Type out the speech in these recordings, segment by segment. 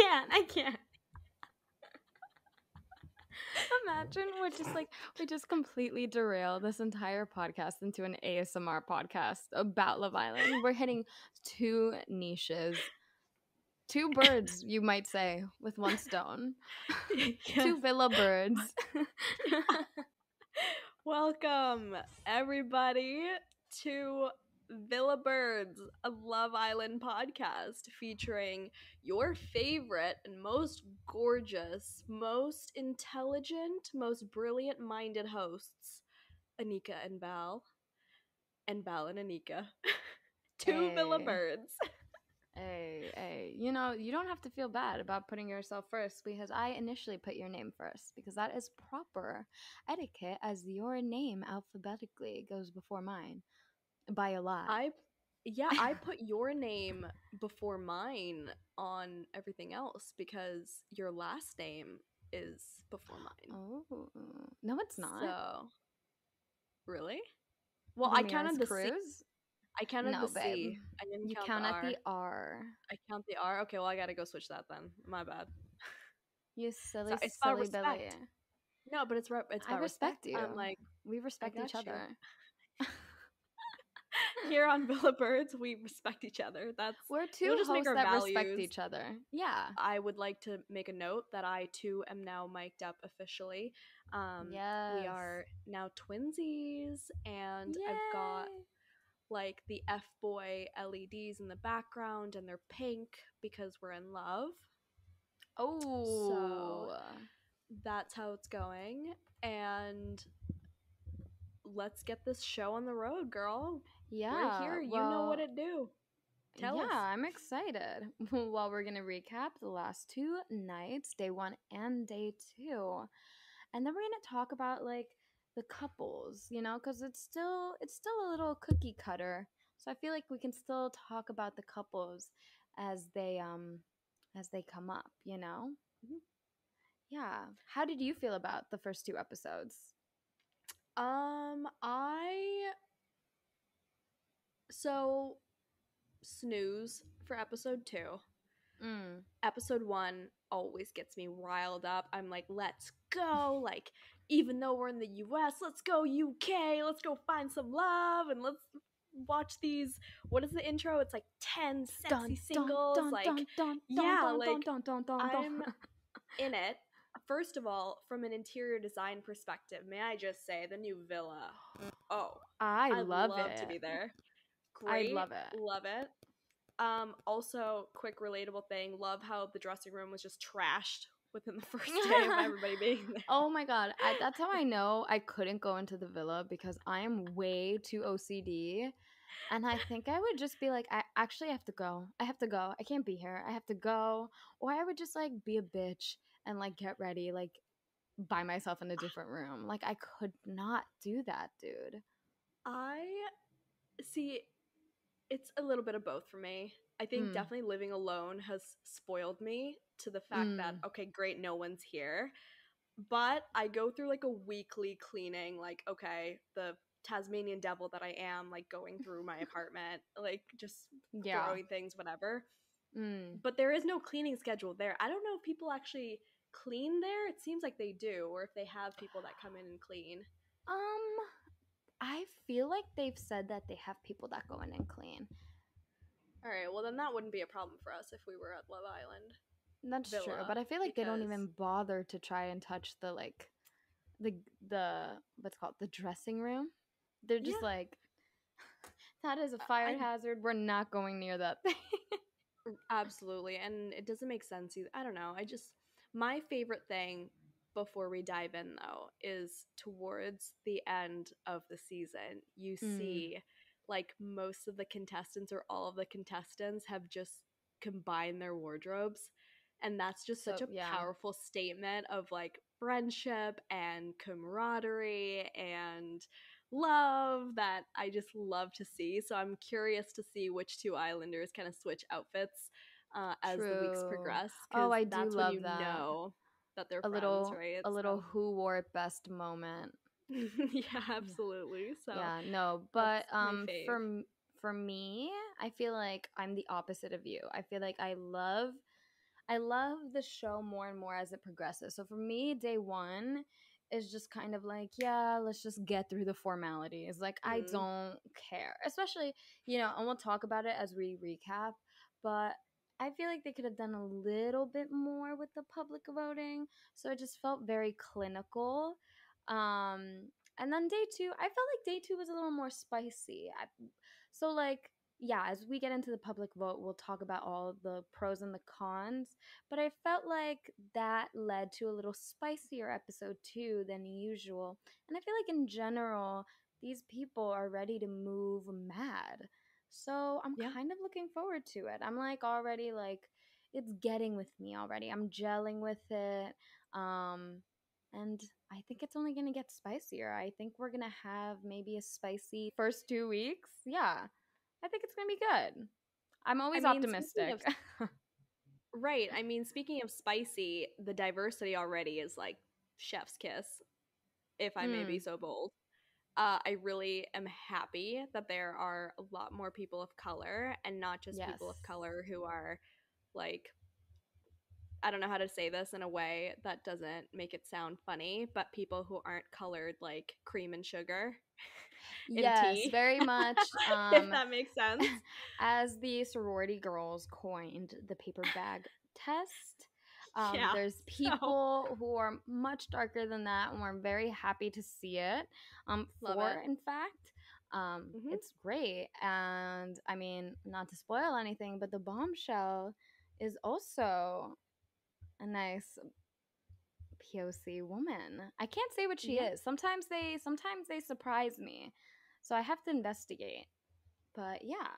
I can't. Imagine we just completely derail this entire podcast into an ASMR podcast about Love Island. We're hitting two niches, two birds, you might say, with one stone. Yes. Two villa birds. Welcome, everybody, to Villa Birds, a Love Island podcast featuring your favorite and most gorgeous, most intelligent, most brilliant-minded hosts, Anika and Val and Anika. Two Villa Hey. Birds. Hey, you know, you don't have to feel bad about putting yourself first because I initially put your name first because that is proper etiquette as your name alphabetically goes before mine by a lot. I put your name before mine on everything else because your last name is before mine. Oh, no, it's not. So, really? Well, I Ramirez counted the C. Cruz? I counted No, the babe. C. I didn't You count count the at R. the R. I count the R. Okay, well, I gotta go switch that then. My bad. You silly, So it's about silly Billy. respect. No, but it's I about respect you. I'm like, We respect got each you. other. Here on Villa Birds, we respect each other. We're two It'll just make hosts our that respect values. each other. Yeah. I would like to make a note that I too am now mic'd up officially. Yes. We are now twinsies, and Yay. I've got like the F boy LEDs in the background, and they're pink because we're in love. Oh. So that's how it's going, and let's get this show on the road, girl. Yeah. We're here. You know what it do. Tell us. I'm excited. Well, we're going to recap the last two nights, day 1 and day 2. And then we're going to talk about like the couples, you know, cuz it's still a little cookie cutter. So I feel like we can still talk about the couples as they come up, you know? Mhm. Yeah. How did you feel about the first 2 episodes? So snooze for episode 2. Episode 1 always gets me riled up. I'm like, let's go. Like, even though we're in the US, let's go UK. Let's go find some love and let's watch these. What is the intro? It's like 10 sexy singles. I'm in it. First of all, from an interior design perspective, may I just say the new villa. Oh, I'd love it. to be there. Great. I'd love it. Love it. Also, quick relatable thing, love how the dressing room was just trashed within the first day of everybody being there. Oh my god, that's how I know I couldn't go into the villa because I am way too OCD. And I think I would just be like, I actually have to go. I have to go. I can't be here. I have to go. Or I would just like be a bitch and like get ready, like by myself in a different room. Like I could not do that, dude. I see. It's a little bit of both for me. I think definitely living alone has spoiled me to the fact that, okay, great, no one's here. But I go through like a weekly cleaning, like, okay, the Tasmanian devil that I am, like going through my apartment, like just throwing things, whatever. But there is no cleaning schedule there. I don't know if people actually clean there. It seems like they do, or if they have people that come in and clean. I feel like they've said that they have people that go in and clean. All right, well then that wouldn't be a problem for us if we were at Love Island. That's Villa, true, but I feel like they don't even bother to try and touch the like the what's it called, the dressing room. They're just like, that is a fire hazard. We're not going near that thing. Absolutely, and it doesn't make sense either. I don't know. My favorite thing before we dive in though is towards the end of the season, you see like most of the contestants or all of the contestants have just combined their wardrobes, and that's just such a powerful statement of like friendship and camaraderie and love that I just love to see. So I'm curious to see which two Islanders kind of switch outfits as the weeks progress. Oh, I do that's love when you that. know that they're friends, right? A little who wore it best moment. Yeah, absolutely. So yeah, no, but for me, I feel like I'm the opposite of you. I feel like I love I love the show more and more as it progresses. So for me, day one is just kind of like, yeah, let's just get through the formalities. Like, I Mm, don't care. Especially, and we'll talk about it as we recap, but I feel like they could have done a little bit more with the public voting. So it just felt very clinical. Um, and then day two, I felt like day two was a little more spicy. So, like, yeah, as we get into the public vote, we'll talk about all the pros and the cons. But I felt like that led to a little spicier episode two than usual. And I feel like in general, these people are ready to move mad. So I'm yeah. kind of looking forward to it. I'm like already like it's getting with me already. I'm gelling with it. And I think it's only gonna get spicier. I think we're gonna have maybe a spicy first 2 weeks. Yeah. I think it's gonna be good. I'm I always mean, speaking of optimistic. right, I mean, speaking of spicy, the diversity already is like chef's kiss, if I may be Mm, so bold. I really am happy that there are a lot more people of color and not just yes. people of color who are like, I don't know how to say this in a way that doesn't make it sound funny, but people who aren't colored like cream and sugar in Yes, tea, very much. if that makes sense. As the sorority girls coined the paper bag test, Yeah. there's So, people who are much darker than that, and we're very happy to see it. love Four, it. in fact. Hmm. It's great. And I mean, not to spoil anything, but the bombshell is also a nice POC woman. I can't say what she Yeah. is. Sometimes they surprise me. So I have to investigate. But yeah.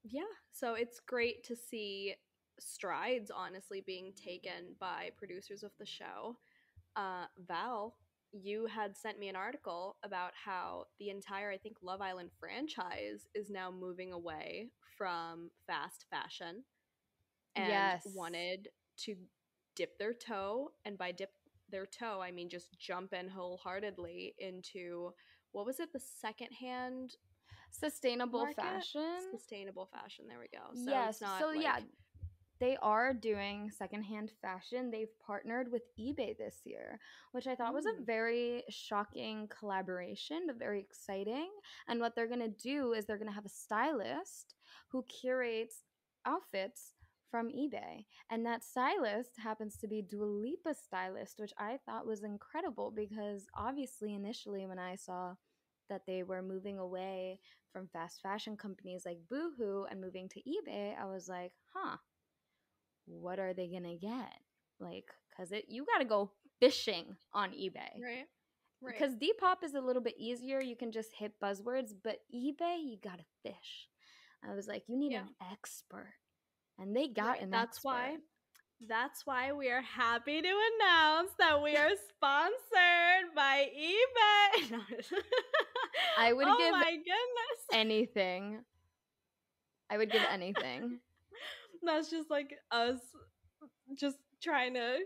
Yeah. So it's great to see strides honestly being taken by producers of the show. Val, you had sent me an article about how the entire, I think, Love Island franchise is now moving away from fast fashion and Yes. wanted to dip their toe. And by dip their toe, I mean just jump in wholeheartedly into what was it, the secondhand Sustainable market? fashion. Sustainable fashion. There we go. So it's Yes. not So yeah, like, they are doing secondhand fashion. They've partnered with eBay this year, which I thought was a mm, very shocking collaboration, but very exciting. And what they're going to do is they're going to have a stylist who curates outfits from eBay. And that stylist happens to be Dua Lipa's stylist, which I thought was incredible because obviously, initially, when I saw that they were moving away from fast fashion companies like Boohoo and moving to eBay, I was like, huh, what are they gonna get? Like, cause you gotta go fishing on eBay. right, right. Because Depop is a little bit easier. You can just hit buzzwords, but eBay, you gotta fish. I was like, you need Yeah, an expert. And they got right. an That's expert. why. That's why we are happy to announce that we are sponsored by eBay. No, I would oh give my goodness. anything. I would give anything. That's just like us just trying to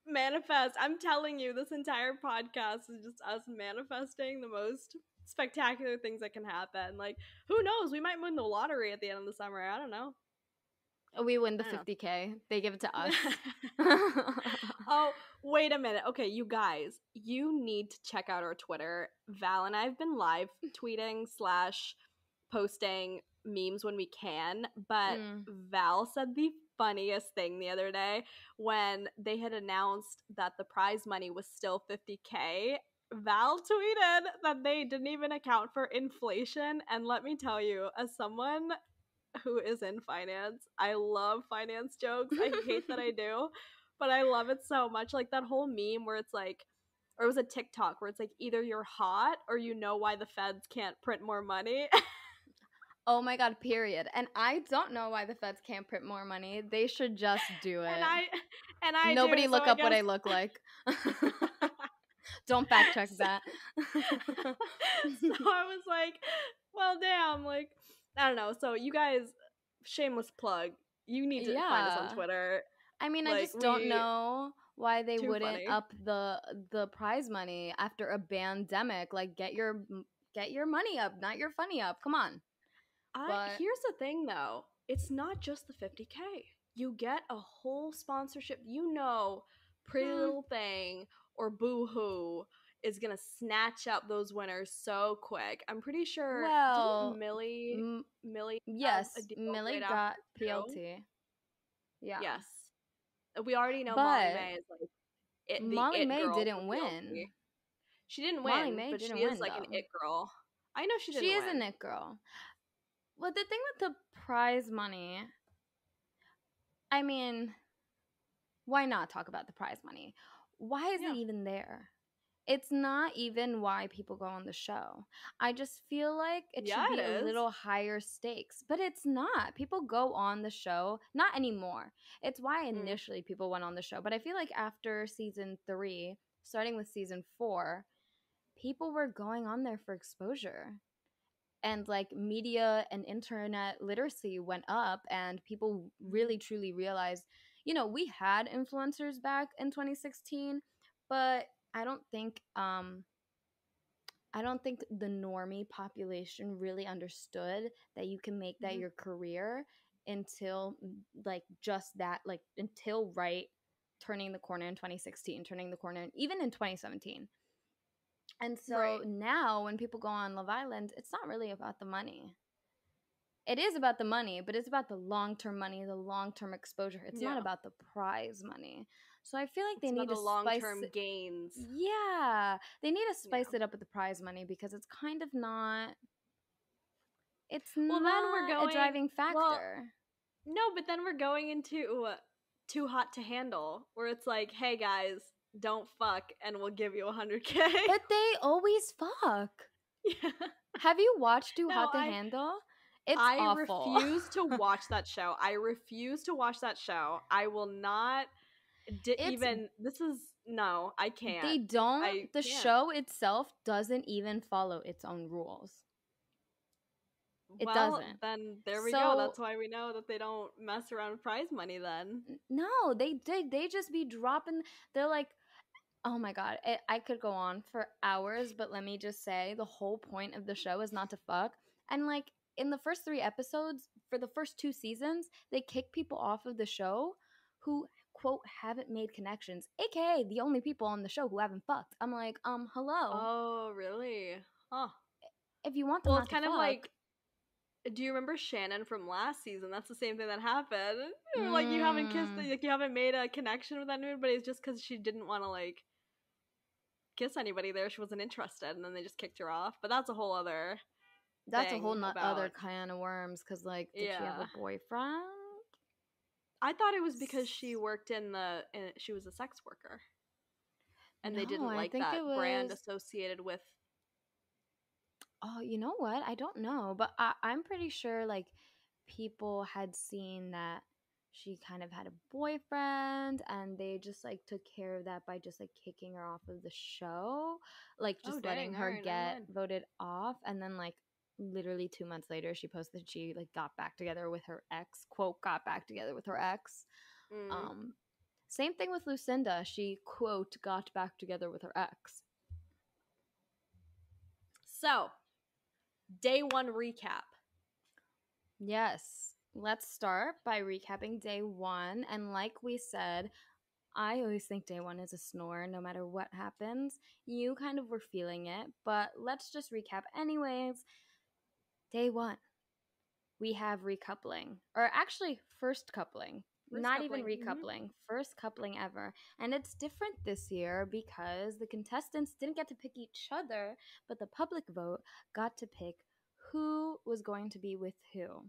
manifest. I'm telling you, this entire podcast is just us manifesting the most spectacular things that can happen. Like, who knows? We might win the lottery at the end of the summer. I don't know. We win the I don't know. 50K. They give it to us. Oh, wait a minute. Okay, you guys, you need to check out our Twitter. Val and I have been live tweeting slash posting memes when we can, but Mm. Val said the funniest thing the other day when they had announced that the prize money was still 50K. Val tweeted that they didn't even account for inflation, and let me tell you, as someone who is in finance. I love finance jokes. I hate that I do, but I love it so much. Like that whole meme where it's like, or it was a TikTok where it's like either you're hot or you know why the feds can't print more money. Oh my god, period. And I don't know why the feds can't print more money. They should just do and it. I and I do. Nobody So look I up what guess I look like. Don't fact check so, that. so I was like, well damn, like I don't know. So you guys, shameless plug. You need to find us on Yeah. Twitter. I mean, I Like just don't we know why they too wouldn't funny. up the prize money after a pandemic. Like get your money up, not your funny up. Come on. I But here's the thing though. It's not just the 50K. you get a whole sponsorship. You know, Pretty Hmm. Little Thing or Boo Hoo is gonna snatch up those winners so quick. I'm pretty sure. Didn't Well, Millie m- Millie have a yes, deal Millie right after got the show? PLT. Yeah. Yes, we already know Molly But May is like the Molly it May girl for didn't PLT. win. She didn't Molly win, May but she didn't is win like an though. it girl. I know she She didn't is a win. Nick girl. Well, the thing with the prize money, I mean, why not talk about the prize money? Why is it Yeah, even there? It's not even why people go on the show. I just feel like it yeah, should it be a is. little higher stakes, but it's not. People go on the show, not anymore. It's why Mm, initially people went on the show, but I feel like after season 3, starting with season 4, people were going on there for exposure. And like media and internet literacy went up, and people mhm. really truly realized, we had influencers back in 2016, but I don't think I don't think the normie population really understood that you can make that Mhm. your career until like just that, like until right turning the corner in 2016, turning the corner even in 2017. And so Right. now when people go on Love Island, it's not really about the money. It is about the money, but it's about the long term money, the long term exposure. It's not Yeah. about the prize money. So I feel like they It's about need the to spice long-term gains. yeah, they need to spice Yeah. it up with the prize money because it's kind of not it's Well, then we're not a going. driving Well, factor. no, but then we're going into Too Hot to Handle, where it's like, hey guys, don't fuck, and we'll give you 100K. But they always fuck. Yeah. Have you watched Too No, Hot to Handle? It's I awful. refuse to watch that show. I refuse to watch that show. I will not It's even. This is no. I can't. they don't I the can't. show itself doesn't even follow its own rules. It Well, doesn't. then there we go. So That's why we know that they don't mess around with prize money. Then. no, they just be dropping. They're like, oh my god, I could go on for hours, but let me just say the whole point of the show is not to fuck. And like in the first 3 episodes for the first 2 seasons, they kick people off of the show who quote haven't made connections, aka the only people on the show who haven't fucked. I'm like, hello. Oh, really? Huh. If you want them Well, it's not to kind of fuck, like. Do you remember Shannon from last season? That's the same thing that happened. Like you haven't kissed, mm, like you haven't made a connection with anybody. It's just because she didn't want to like kiss anybody there. She wasn't interested, and then they just kicked her off. But that's a whole other that's a whole thing not other about. can of worms. Cause like, did she have a Yeah, boyfriend? I thought it was because she worked she was a sex worker, and they No, didn't I like think it that brand was. associated with. Oh, you know what? I don't know, but I'm pretty sure like people had seen that she kind of had a boyfriend, and they just like took care of that by just like kicking her off of the show, like Oh just letting dang! All her right, never get mind. voted off. And then like literally 2 months later, she posted she like got back together with her ex, quote, got back together with her ex. Mm. Um, Same thing with Lucinda. She quote got back together with her ex. So day one recap. Yes. Let's start by recapping day 1. And like we said, I always think day 1 is a snore no matter what happens. You kind of were feeling it, but let's just recap anyways. Day 1, we have recoupling, or actually, first coupling. First Not even coupling. Hmm. recoupling, first coupling ever. And it's different this year because the contestants didn't get to pick each other, but the public vote got to pick who was going to be with who.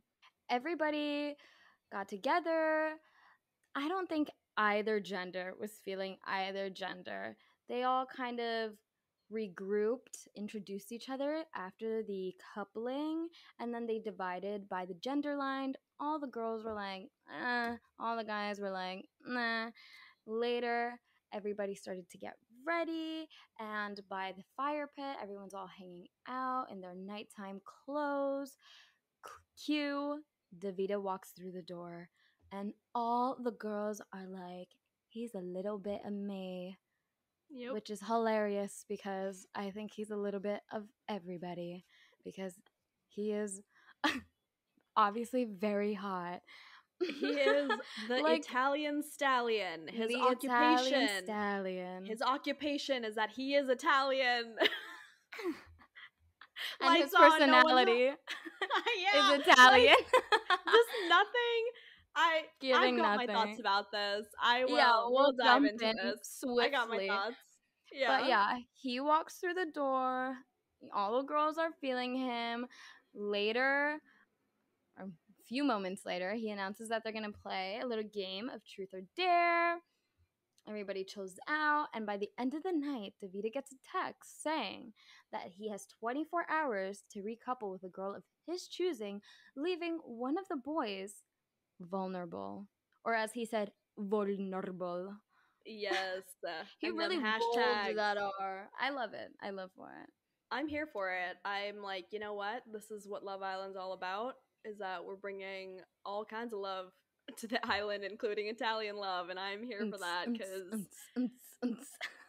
Everybody got together. I don't think either gender was feeling either gender. They all kind of regrouped, introduced each other after the coupling, and then they divided by the gender line. All the girls were like, all the guys were like, nah. Later, everybody started to get ready, and by the fire pit, everyone's all hanging out in their nighttime clothes. Cue, Davida walks through the door, and all the girls are like, he's a little bit of me, Yep. which is hilarious because I think he's a little bit of everybody because he is obviously very hot. He is the Like Italian stallion. the Italian stallion. His occupation is that he is Italian. And Lights his on, no one's personality is yeah, like Italian. just nothing. I've Giving got my thoughts nothing. about this. Yeah, We'll we'll dive jump into in this. I got my swiftly. thoughts. But Yeah. yeah, he walks through the door. All the girls are feeling him. Later, or a few moments later, he announces that they're going to play a little game of truth or dare. Everybody chills out, and by the end of the night, Davida gets a text saying that he has 24 hours to recouple with a girl of his choosing, leaving one of the boys vulnerable. Or as he said, vulnerable. Yes. He And them really rolled hashtags. that R. I love it. I love for it. I'm here for it. I'm like, you know what? This is what Love Island's all about. Is that we're bringing all kinds of love to the island, including Italian love, and I'm here for Unts, that unts, because, unts, unts,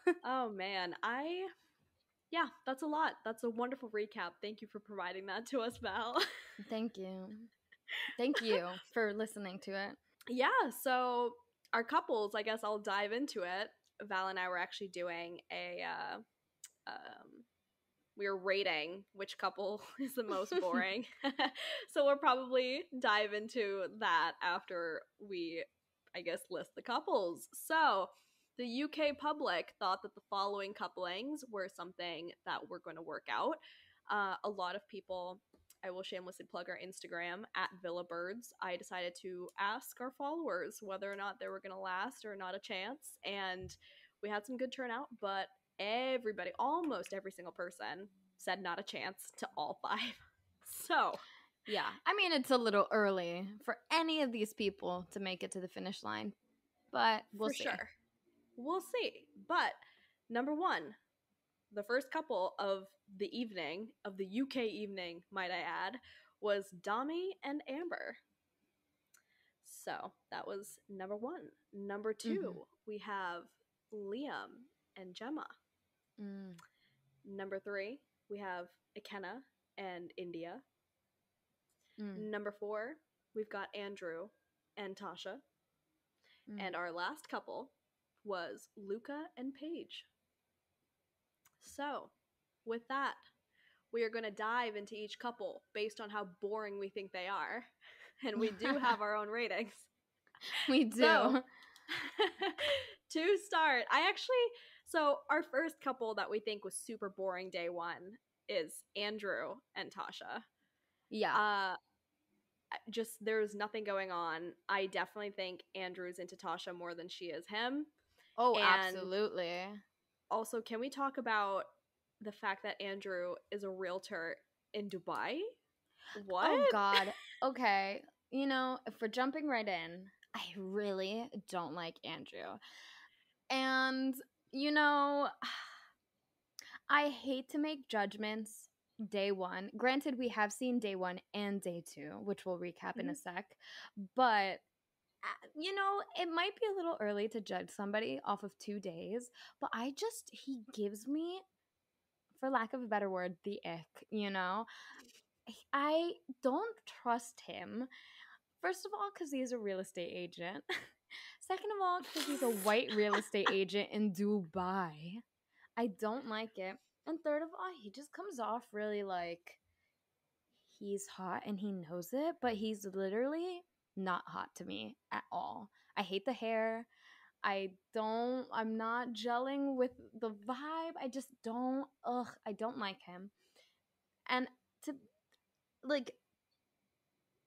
unts. oh man, yeah, that's a lot. That's a wonderful recap. Thank you for providing that to us, Val. Thank you. Thank you for listening to it. Yeah, so our couples, I guess I'll dive into it. Val and I were actually doing um, we were rating which couple is the most boring. So we'll probably dive into that after we, I guess, list the couples. So the UK public thought that the following couplings were something that were going to work out. A lot of people, I will shamelessly plug our Instagram at Villa Birds. I decided to ask our followers whether or not they were going to last or not a chance. And we had some good turnout, but everybody, almost every single person, said not a chance to all five. So, Yeah, I mean, it's a little early for any of these people to make it to the finish line, but we'll for see. sure, we'll see. But number one, the first couple of the evening, of the UK evening, might I add, was Dami and Amber. So that was number one. Number two, Mm-hmm. we have Liam and Gemma. Mm. Number three, we have Ikenna and India. Mm. Number four, we've got Andrew and Tasha. Mm. And our last couple was Luca and Paige. So, with that, we are going to dive into each couple based on how boring we think they are. And we do have our own ratings. We So, do. to start, so our first couple that we think was super boring day one is Andrew and Tasha. Yeah. Just there's nothing going on. I definitely think Andrew's into Tasha more than she is him. Oh, And absolutely. also, can we talk about the fact that Andrew is a realtor in Dubai? What? Oh, God. Okay. You know, if we're jumping right in, I really don't like Andrew. And, you know, I hate to make judgments day one. Granted, we have seen day one and day two, which we'll recap in Mhm. a sec. But, you know, it might be a little early to judge somebody off of 2 days, but he gives me, for lack of a better word, the ick, you know? I don't trust him. First of all, because he's a real estate agent. Second of all, because he's a white real estate agent in Dubai. I don't like it. And third of all, he just comes off really like he's hot and he knows it, but he's literally not hot to me at all. I hate the hair. I'm not gelling with the vibe. I just don't, I don't like him. And to, like,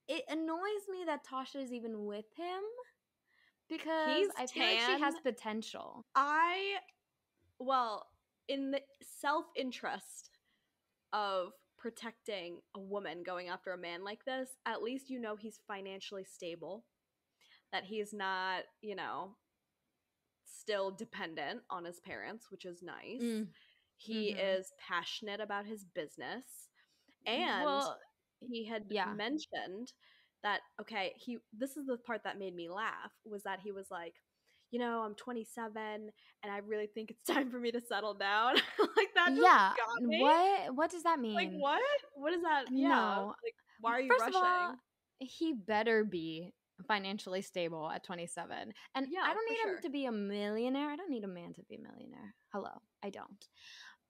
it annoys me that Tasha is even with him because He's I feel like she tan. has potential. I, well, in the self interest of protecting a woman going after a man like this, at least you know he's financially stable, that he's not, still dependent on his parents, which is nice. Mm. He Mm-hmm. is passionate about his business. And Well, he had yeah. mentioned that, okay, this is the part that made me laugh, was that he was like, I'm 27 and I really think it's time for me to settle down. Like that just Yeah. got me. What does that Like mean? what? What is that? Yeah. No. Like why are you First of all, rushing? he better be financially stable at 27. And I Yeah, don't for need him sure. to be a millionaire. I don't need a man to be a millionaire. Hello, I don't.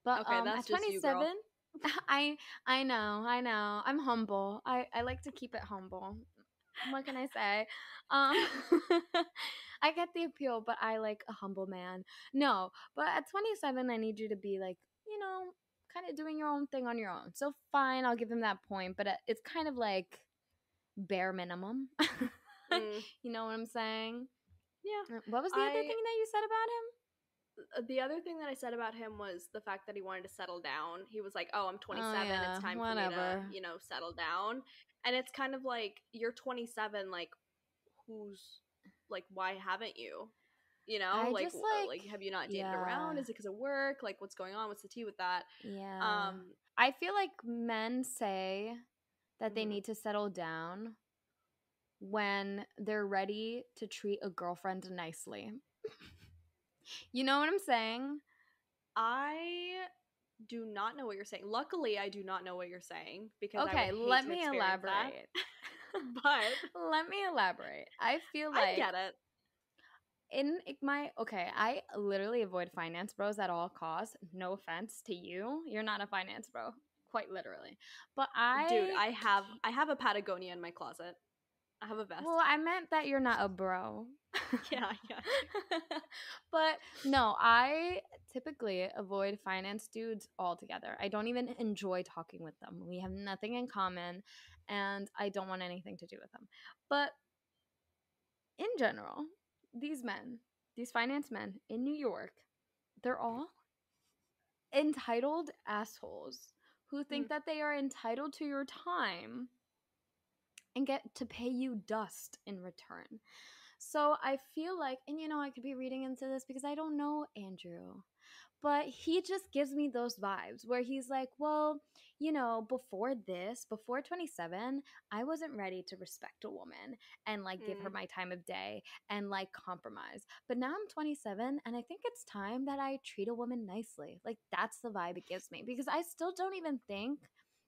But Okay, at that's just you, girl. 27, I I know. I'm humble. I like to keep it humble. What can I say? Um I get the appeal, but I like a humble man. No, but at 27 I need you to be like, kind of doing your own thing on your own. So fine, I'll give him that point, but it's kind of like bare minimum. Mm, You know what I'm saying? yeah. What was the other I thing that you said about him? The other thing that I said about him was the fact that he wanted to settle down. He was like, "Oh, I'm Oh 27. It's yeah, time for me to, whatever. settle down." And it's kind of like you're 27. Like, who's like, why haven't you? I Like, just like, like, have you not dated yeah, around? Is it because of work? Like, what's going on? What's the tea with that? yeah. Um, I feel like men say that they mhm. need to settle down when they're ready to treat a girlfriend nicely. You know what I'm saying? I do not know what you're saying. Luckily, I do not know what you're saying because I would Okay, hate let to me experience that. elaborate. But Let me elaborate. I feel I like get it. in my okay, I literally avoid finance bros at all costs. No offense to you. You're not a finance bro, quite literally. But Dude, I have a Patagonia in my closet. I have a well, vest. I meant that you're not a bro. Yeah, I got you. But no, I typically avoid finance dudes altogether. I don't even enjoy talking with them. We have nothing in common and I don't want anything to do with them. But in general, these men, these finance men in New York, they're all entitled assholes who Mm. think that they are entitled to your time and get to pay you dust in return. So I feel like, and I could be reading into this because I don't know Andrew, but he just gives me those vibes where he's like, well, before 27, I wasn't ready to respect a woman and like give her Mm. my time of day and like compromise. But now I'm 27 and I think it's time that I treat a woman nicely. Like that's the vibe it gives me because I still don't even think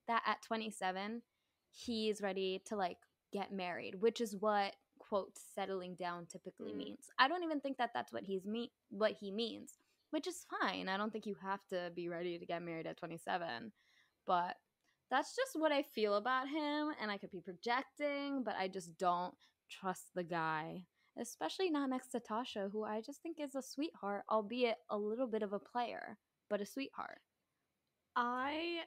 that at 27 he's ready to like get married, which is what quote settling down typically Mm. means. I don't even think that that's what he means, which is fine. I don't think you have to be ready to get married at 27, but that's just what I feel about him. And I could be projecting, but I just don't trust the guy, especially not next to Tasha, who I just think is a sweetheart, albeit a little bit of a player, but a sweetheart. I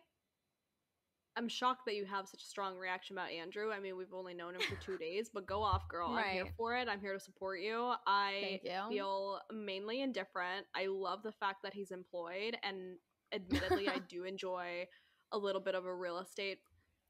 am shocked that you have such a strong reaction about Andrew. I mean, we've only known him for 2 days, but go off, girl. I'm here Right. for it. I'm here to support you. I Thank you. feel mainly indifferent. I love the fact that he's employed, and admittedly, I do enjoy a little bit of a real estate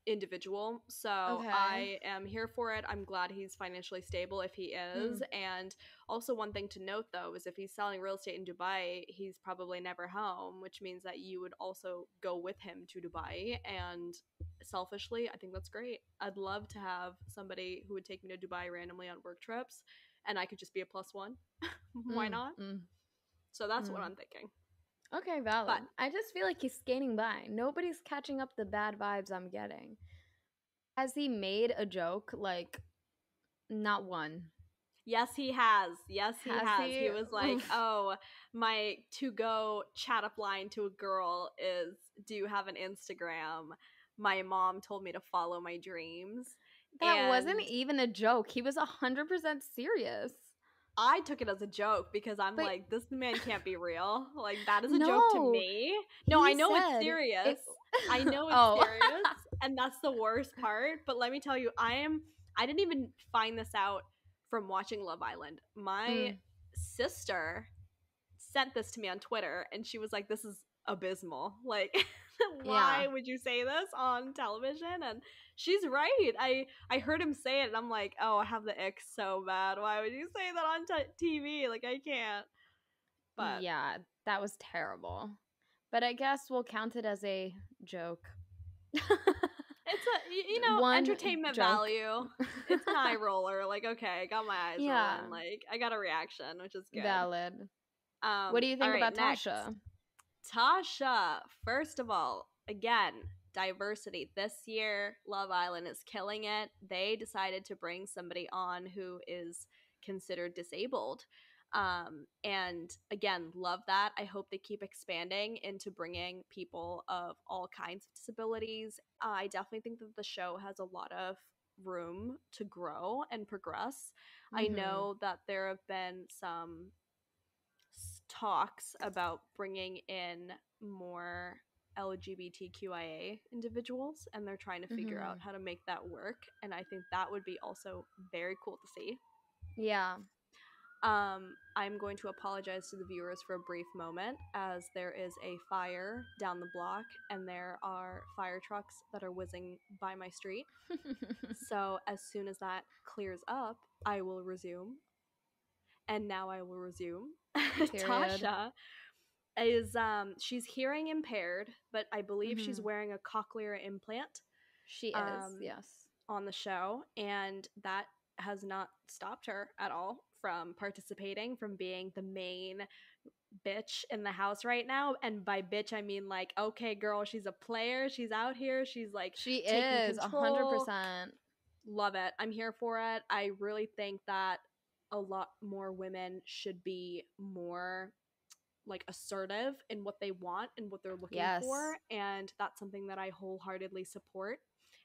individual. So Okay. I am here for it. I'm glad he's financially stable if he is. Mm. And also, one thing to note though is if he's selling real estate in Dubai, he's probably never home, which means that you would also go with him to Dubai. And selfishly, I think that's great. I'd love to have somebody who would take me to Dubai randomly on work trips and I could just be a plus one. Why Mm. not? Mm. So that's what Mm. I'm thinking. Okay, valid. But I just feel like he's skating by. Nobody's catching up the bad vibes I'm getting. Has he made a joke? Like, not one. yes, he has. Yes, he Has has. he? He was like, "Oh, my to-go chat up line to a girl is, do you have an Instagram? My mom told me to follow my dreams." That wasn't And even a joke. He was 100% serious. I took it as a joke because I'm But like, this man can't be real. Like, that is a joke to no, me. No, I he know it's said serious. it. I know it's Oh. serious, and that's the worst part. But let me tell you, I didn't even find this out from watching Love Island. My Mm, sister sent this to me on Twitter, and she was like, "This is abysmal. Like, yeah. why would you say this on television?" And she's right. I heard him say it, and I'm like, "Oh, I have the ick so bad. Why would you say that on TV? Like, I can't." But Yeah, that was terrible. But I guess we'll count it as a joke. it's a One entertainment joke. value. It's an eye roller. Like, okay, I got my eyes rolling. Yeah, Like, I got a reaction, which is good. valid. What do you All think right, about next. Tasha? Tasha, first of all, again, diversity. This year, Love Island is killing it. They decided to bring somebody on who is considered disabled. And again, love that. I hope they keep expanding into bringing people of all kinds of disabilities. I definitely think that the show has a lot of room to grow and progress. I Mm-hmm. know that there have been some talks about bringing in more LGBTQIA individuals, and they're trying to figure out Mm-hmm. how to make that work. And I think that would be also very cool to see. Yeah. I'm going to apologize to the viewers for a brief moment as there is a fire down the block and there are fire trucks that are whizzing by my street. So, as soon as that clears up, I will resume. And now I will resume. Period. Tasha is she's hearing impaired, but I believe she's Mm-hmm. wearing a cochlear implant She is, um yes. on the show, and that has not stopped her at all from participating, from being the main bitch in the house right now. And by bitch I mean like, okay girl, she's a player, she's out here, she's like She taking is a hundred control. percent. Love it. I'm here for it. I really think that a lot more women should be more like assertive in what they want and what they're looking for, Yes. and that's something that I wholeheartedly support.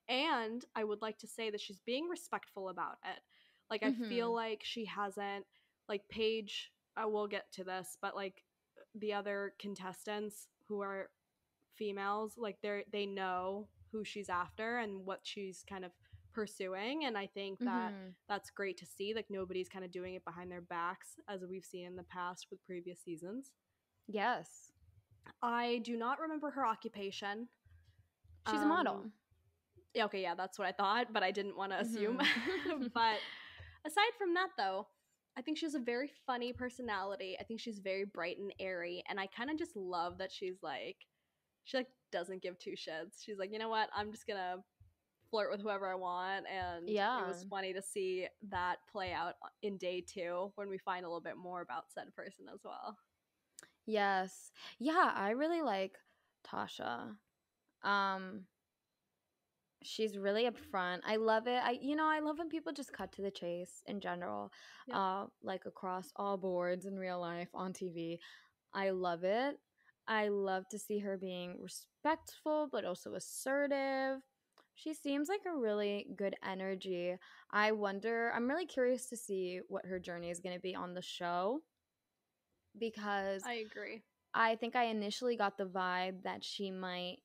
And I would like to say that she's being respectful about it. Like I feel Mm-hmm. like she hasn't, like Paige, I will get to this, but like the other contestants who are females, like they know who she's after and what she's kind of pursuing, and I think that Mm-hmm. that's great to see. Like nobody's kind of doing it behind their backs as we've seen in the past with previous seasons. Yes. I do not remember her occupation. She's a Um, model. yeah, okay, yeah, that's what I thought, but I didn't want to assume. Mm-hmm. But aside from that, though, I think she has a very funny personality. I think she's very bright and airy, and I kind of just love that she like doesn't give two shits. She's like, you know what? I'm just gonna flirt with whoever I want, and it Yeah. was funny to see that play out in day two when we find a little bit more about said person as well. Yes. Yeah, I really like Tasha. Um, she's really upfront. I love it. I love when people just cut to the chase in general. Yep. Like across all boards in real life, on TV. I love it. I love to see her being respectful but also assertive. She seems like a really good energy. I'm really curious to see what her journey is going to be on the show because I agree. I think I initially got the vibe that she might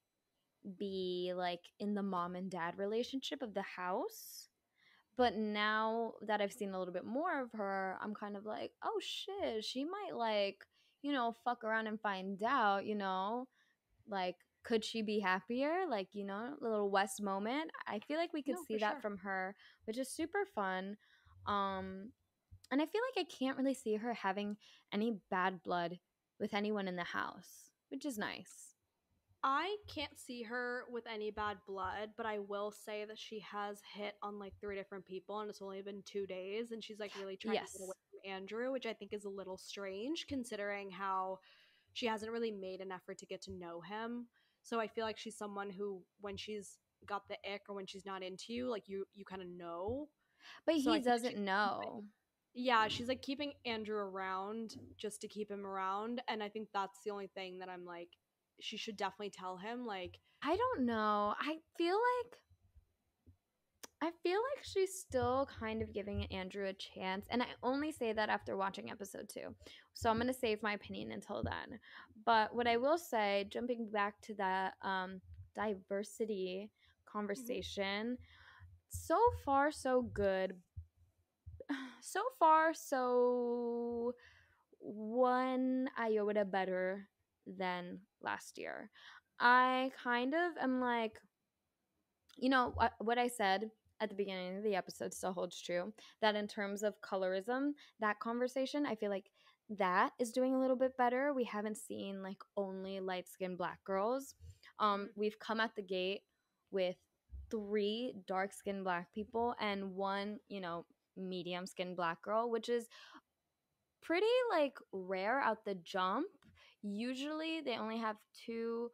be like in the mom and dad relationship of the house. But now that I've seen a little bit more of her, I'm kind of like, oh shit, she might like, fuck around and find out, like, could she be happier? Like, a little West moment. I feel like we could No, see for that sure. from her, which is super fun. Um, and I feel like I can't really see her having any bad blood with anyone in the house, which is nice. I can't see her with any bad blood, but I will say that she has hit on like three different people and it's only been 2 days, and she's like really trying to get away Yes. from Andrew, which I think is a little strange considering how she hasn't really made an effort to get to know him. So I feel like she's someone who, when she's got the ick or when she's not into you, like you kind of know. But So he I feel like doesn't she's keeping, know. yeah, she's like keeping Andrew around just to keep him around, and I think that's the only thing that I'm like, she should definitely tell him like, I don't know. I feel like she's still kind of giving Andrew a chance, and I only say that after watching episode 2. So I'm going to save my opinion until then. But what I will say, jumping back to that diversity mhm, conversation, so far so good. So far so one iota better than last year. I kind of am like, what I said at the beginning of the episode still holds true, that in terms of colorism, that conversation, I feel like that is doing a little bit better. We haven't seen like only light-skinned black girls. mhm. We've come at the gate with 3 dark-skinned black people and 1, medium-skinned black girl, which is pretty like rare out the jump. Usually they only have 2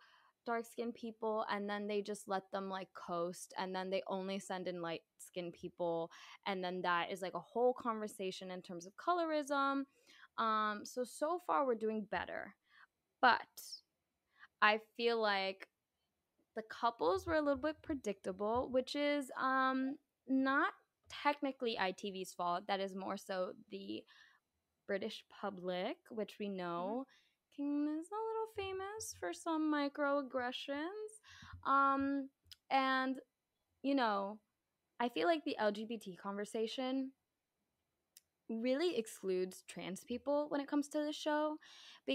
dark skinned people and then they just let them like coast and then they only send in light skinned people and then that is like a whole conversation in terms of colorism. So far we're doing better. But I feel like the couples were a little bit predictable, which is not technically ITV's fault. That is more so the British public, which we Mm-hmm. know can is a little famous for some microaggressions. Um, and you know, I feel like the LGBT conversation really excludes trans people when it comes to the show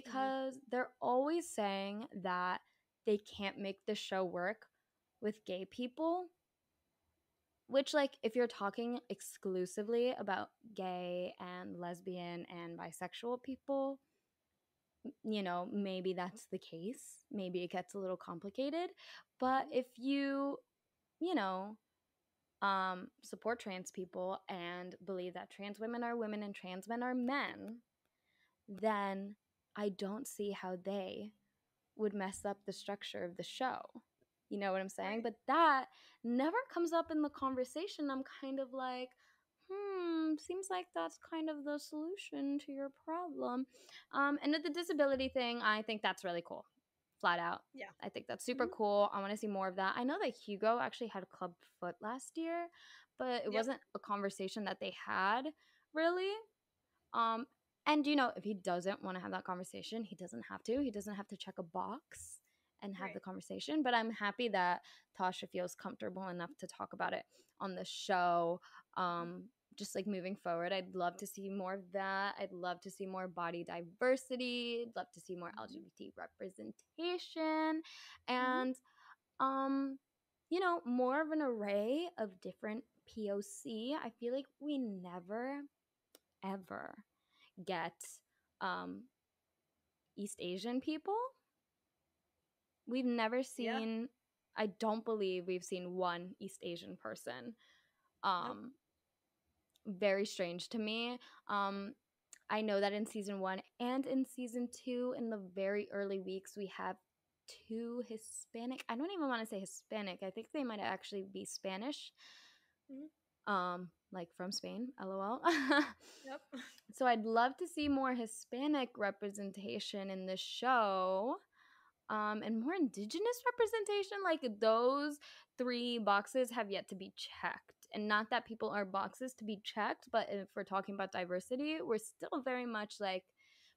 Mm-hmm. because they're always saying that they can't make the show work with gay people, which like if you're talking exclusively about gay and lesbian and bisexual people, maybe that's the case. Maybe it gets a little complicated. But if you know, support trans people and believe that trans women are women and trans men are men, then I don't see how they would mess up the structure of the show. You know what I'm saying? Right. But that never comes up in the conversation. I'm kind of like, seems like that's kind of the solution to your problem. And with the disability thing, I think that's really cool. Flat out. Yeah. I think that's super Mm-hmm. cool. I want to see more of that. I know that Hugo actually had Club Foot last year, but it Yep. wasn't a conversation that they had really. Um, and if he doesn't want to have that conversation, he doesn't have to. He doesn't have to check a box and have the Right. conversation. But I'm happy that Tasha feels comfortable enough to talk about it on the show. Um, just like moving forward, I'd love to see more of that. I'd love to see more body diversity. I'd love to see more Mm-hmm. LGBT representation, Mm-hmm. and more of an array of different POC. I feel like we never ever get um, East Asian people. We've never Yeah. seen, I don't believe we've seen one East Asian person. Nope. Um, Very strange to me. Um, I know that in season one and in season two, in the very early weeks, we have two Hispanic. I don't even want to say Hispanic. I think they might actually be Spanish, Mm-hmm. like from Spain. LOL. Yep. So I'd love to see more Hispanic representation in the show, and more indigenous representation. Like those three boxes have yet to be checked. And not that people are boxes to be checked, but if we're talking about diversity, we're still very much like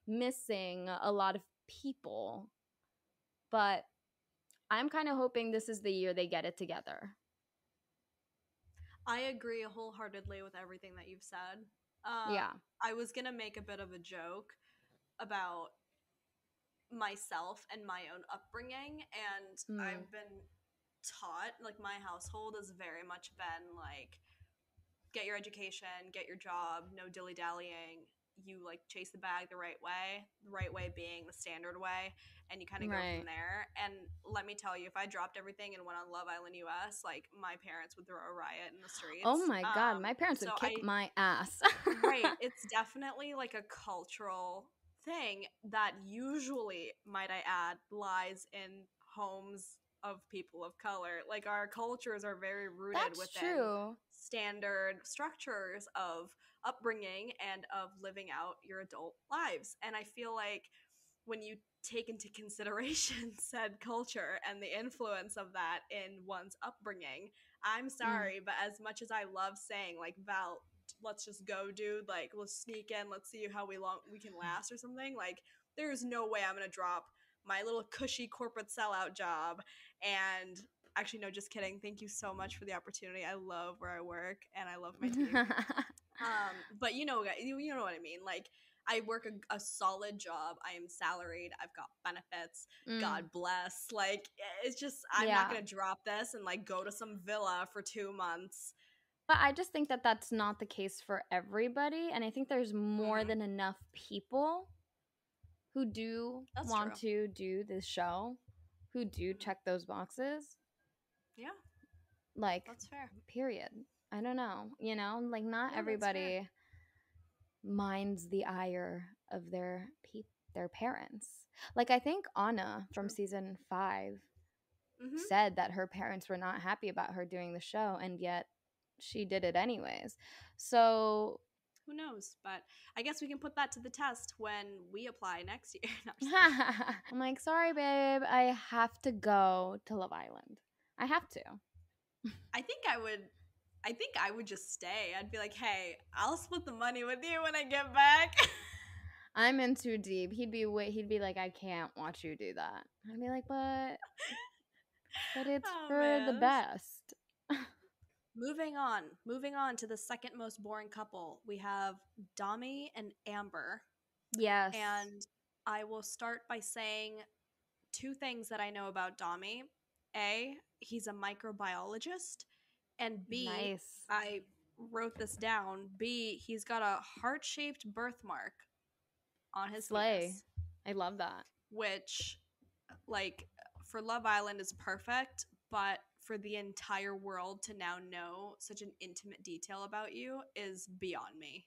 missing a lot of people. But I'm kind of hoping this is the year they get it together. I agree wholeheartedly with everything that you've said. Yeah. I was gonna make a bit of a joke about myself and my own upbringing, and Mm, I've been taught, like, my household has very much been like, get your education, get your job, no dilly dallying. You like chase the bag the right way being the standard way, and you kind of go from right. there. And let me tell you, if I dropped everything and went on Love Island US, like, my parents would throw a riot in the Oh streets. my God. My parents So would kick I my ass. Right. It's definitely like a cultural thing that usually, might I add, lies in homes of people of color. Like, our cultures are very rooted That's within true. standard structures of upbringing and of living out your adult lives. And I feel like when you take into consideration said culture and the influence of that in one's upbringing, I'm Mm. sorry, but as much as I love saying, like, Val, let's just go, dude, like, let's sneak in, let's see how long we can last or something, like, there's no way I'm gonna drop my little cushy corporate sellout job. And actually, no, just kidding, thank you so much for the opportunity. I love where I work and I love my team. But you know what I mean. Like, I work a solid job. I am salaried. I've got benefits. Mm. God bless. Like, it's just, I'm not Yeah. gonna drop this and like go to some villa for 2 months. But I just think that that's not the case for everybody. And I think there's more Hmm. than enough people who do That's want true. to do this show, who do Hmm. check those boxes. Yeah, Like, that's fair. period. I don't know. Like not No, that's fair. everybody minds the ire of their parents. Like I think Anna from True. season 5. Mm-hmm. said that her parents were not happy about her doing the show, and yet she did it anyways. So Who knows? But I guess we can put that to the test when we apply next year. No, I'm just kidding. I'm like, sorry, babe, I have to go to Love Island. I have to. I think I would. I think I would just stay. I'd be like, "Hey, I'll split the money with you when I get back." I'm in too deep. He'd be like, I can't watch you do that. I'd be like, but it's Oh for the man. best. Moving on to the second most boring couple. We have Dami and Amber. Yes. And I will start by saying two things that I know about Dami. A, he's a microbiologist. And B, Nice. I wrote this down. B, he's got a heart shaped birthmark on his Slay. penis, I love that. which, like, for Love Island is perfect, but for the entire world to now know such an intimate detail about you is beyond me.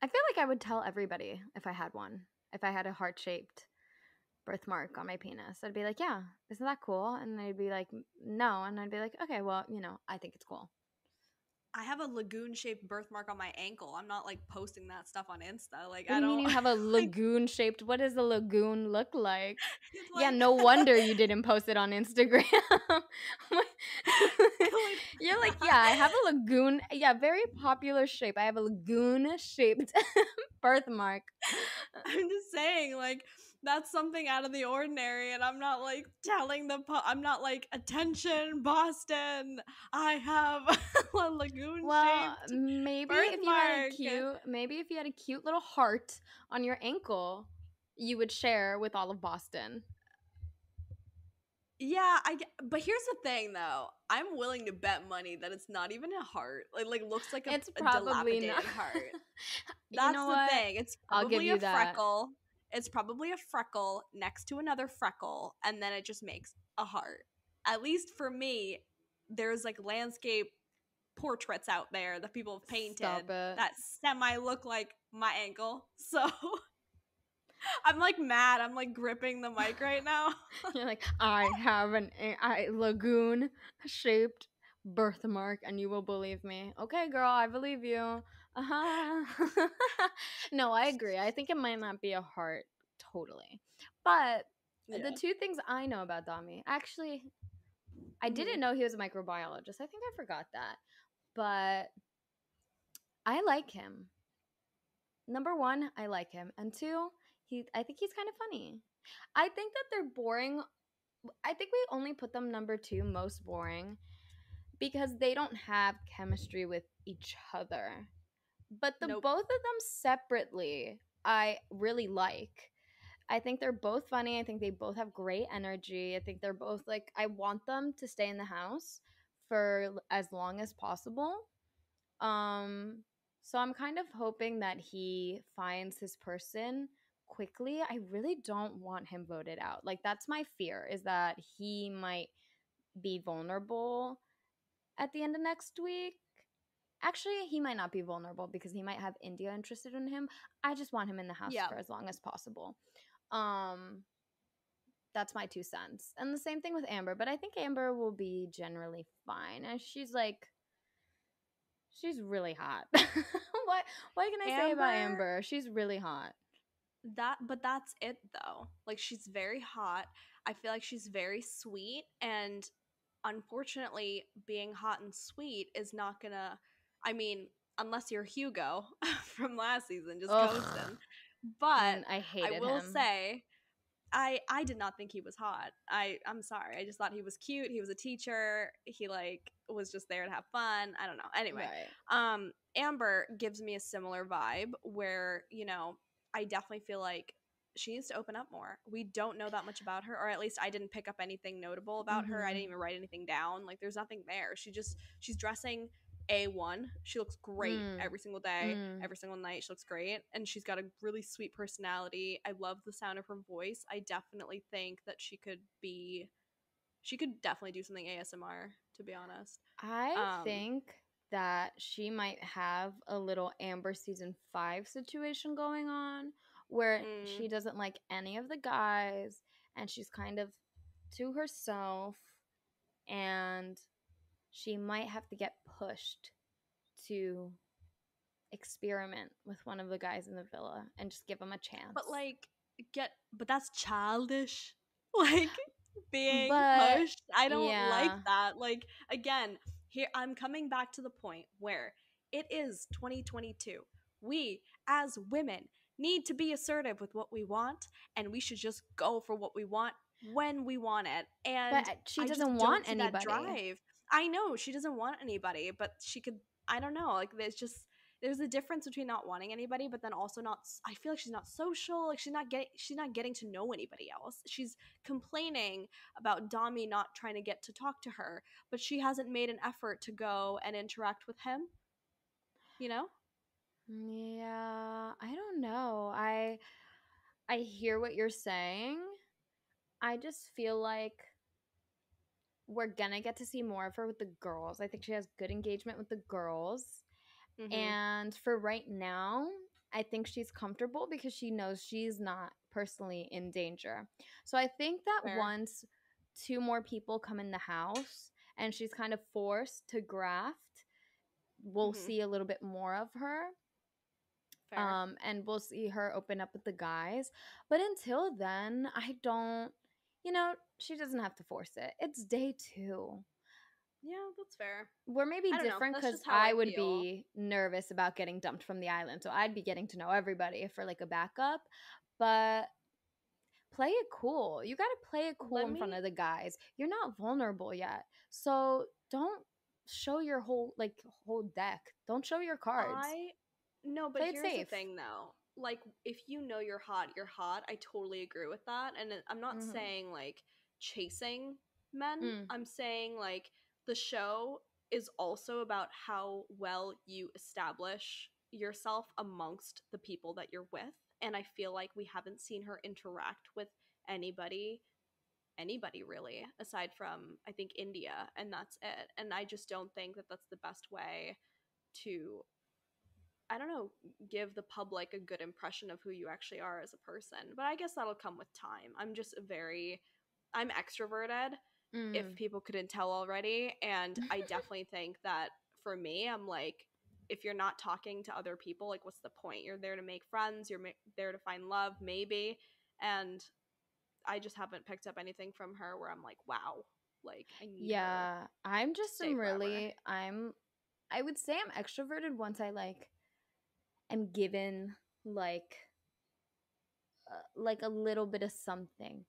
I feel like I would tell everybody if I had one. If I had a heart shaped birthmark on my penis, I'd be like, yeah, isn't that cool? And they'd be like, no. And I'd be like, okay, well, I think it's cool. I have a lagoon shaped birthmark on my ankle. I'm not like posting that stuff on Insta. Like What do I you mean don't you have a like lagoon shaped? What does a lagoon look like? it's Yeah, like no wonder you didn't post it on Instagram. clearly You're like, not. yeah, I have a lagoon. Yeah, very popular shape. I have a lagoon shaped birthmark. I'm just saying, like, that's something out of the ordinary, and I'm not like telling I'm not like, attention, Boston, I have a lagoon Well, shaped maybe birthmark. if you had a cute little heart on your ankle, you would share with all of Boston. Yeah, but here's the thing though. I'm willing to bet money that it's not even a heart. Like looks like It's a probably not. dilapidated heart. You That's know the what? thing. It's I'll give probably a you that. freckle. It's probably a freckle next to another freckle, and then it just makes a heart. At least for me, there's like landscape portraits out there that people have painted Stop it. that semi look like my ankle. So I'm like mad. I'm like gripping the mic right now. You're like, I have a lagoon shaped birthmark, and you will believe me. Okay, girl, I believe you. Uh-huh. No, I agree. I think it might not be a heart totally. But the Yeah. two things I know about Dami, actually, I Mhm. didn't know he was a microbiologist. I think I forgot that. But I like him. Number one, I like him. And two, I think he's kind of funny. I think that they're boring. I think we only put them number two, most boring, because they don't have chemistry with each other. But the Nope. both of them separately, I really like. I think they're both funny. I think they both have great energy. I think they're both like, I want them to stay in the house for as long as possible. Um, so I'm kind of hoping that he finds his person quickly. I really don't want him voted out. Like, that's my fear, is that he might be vulnerable at the end of next week. Actually, he might not be vulnerable because he might have India interested in him. I just want him in the house Yeah. for as long as possible. Um, that's my 2 cents. And the same thing with Amber, but I think Amber will be generally fine. And she's really hot. What can I say about Amber, Amber? She's really hot. but that's it though. Like she's very hot. I feel like she's very sweet, and unfortunately being hot and sweet is not gonna, I mean, unless you're Hugo from last season just Ugh. coasting. But I I hated will him. say I did not think he was hot. I'm sorry. I just thought he was cute. He was a teacher. He like was just there to have fun. I don't know. Anyway, Right. Amber gives me a similar vibe where, I definitely feel like she needs to open up more. We don't know that much about her, or at least I didn't pick up anything notable about her. I Mm-hmm. didn't even write anything down. Like there's nothing there. She's dressing A1. She looks great Mm. every single day, Mm. every single night. She looks great. And she's got a really sweet personality. I love the sound of her voice. I definitely think that she could definitely do something ASMR, to be honest. I Um, think that she might have a little Amber season 5 situation going on where mm, she doesn't like any of the guys and she's kind of to herself. and she might have to get pushed to experiment with one of the guys in the villa and just give him a But chance. like, but that's childish. Like, being But pushed. I don't like yeah, that. Like, again, here I'm coming back to the point where it is 2022. We, as women, need to be assertive with what we want, and we should just go for what we want when we want it. but And she I just doesn't want don't see that anybody. drive. I know she doesn't want anybody, but she could. I don't know. Like, there's a difference between not wanting anybody but then also not. I feel like she's not social. Like, she's not getting to know anybody else. She's complaining about Dami not trying to get to talk to her, but she hasn't made an effort to go and interact with him, you know. Yeah, I don't know. I hear what you're saying. I just feel like we're gonna get to see more of her with the girls. I think she has good engagement with the girls. Mm-hmm. And for right now, I think she's comfortable because she knows she's not personally in danger. So I think that Fair. once two more people come in the house and she's kind of forced to graft, we'll Mm-hmm. see a little bit more of her. Fair. And we'll see her open up with the guys. But until then, I don't, she doesn't have to force it. It's day two. Yeah, that's fair. We're maybe I don't know. different That's because just how I I would feel. be nervous about getting dumped from the island. So I'd be getting to know everybody for like a backup. But play it cool. You got to play it cool Let in front me of the guys. You're not vulnerable yet. So don't show your whole deck. Don't show your cards. I no, but Play it here's the safe. thing though. Like, if you know you're hot, you're hot. I totally agree with that. And I'm not Mm-hmm. saying like chasing men. Mm. I'm saying like the show is also about how well you establish yourself amongst the people that you're with. And I feel like we haven't seen her interact with anybody really aside from I think India, and that's it. And I just don't think that that's the best way to, I don't know, give the public a good impression of who you actually are as a person. But I guess that'll come with time. I'm extroverted, if Mm. people couldn't tell already. And I definitely think that for me, I'm like, if you're not talking to other people, like, what's the point? You're there to make friends, there to find love, maybe. And I just haven't picked up anything from her where I'm like, wow, like, I need her Yeah, I'm to just stay am forever. really I would say I'm extroverted once I am given like like a little bit of something.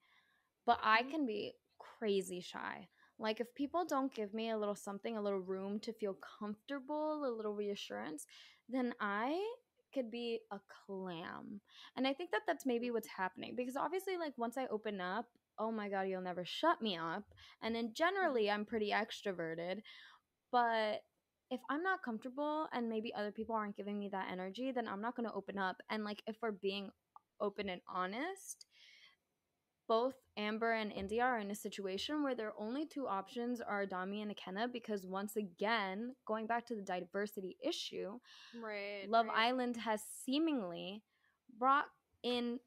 But I Mm-hmm. can be crazy shy. Like if people don't give me a little something, a little room to feel comfortable, a little reassurance, then I could be a clam. And I think that that's maybe what's happening because obviously like once I open up, oh my god, you'll never shut me up. And then Mm-hmm. generally I'm pretty extroverted, but if I'm not comfortable and maybe other people aren't giving me that energy, then I'm not going to open up. And like if we're being open and honest, both Amber and India are in a situation where their only two options are Dami and Akena because once again, going back to the diversity issue, Right, Love right. Island has seemingly brought in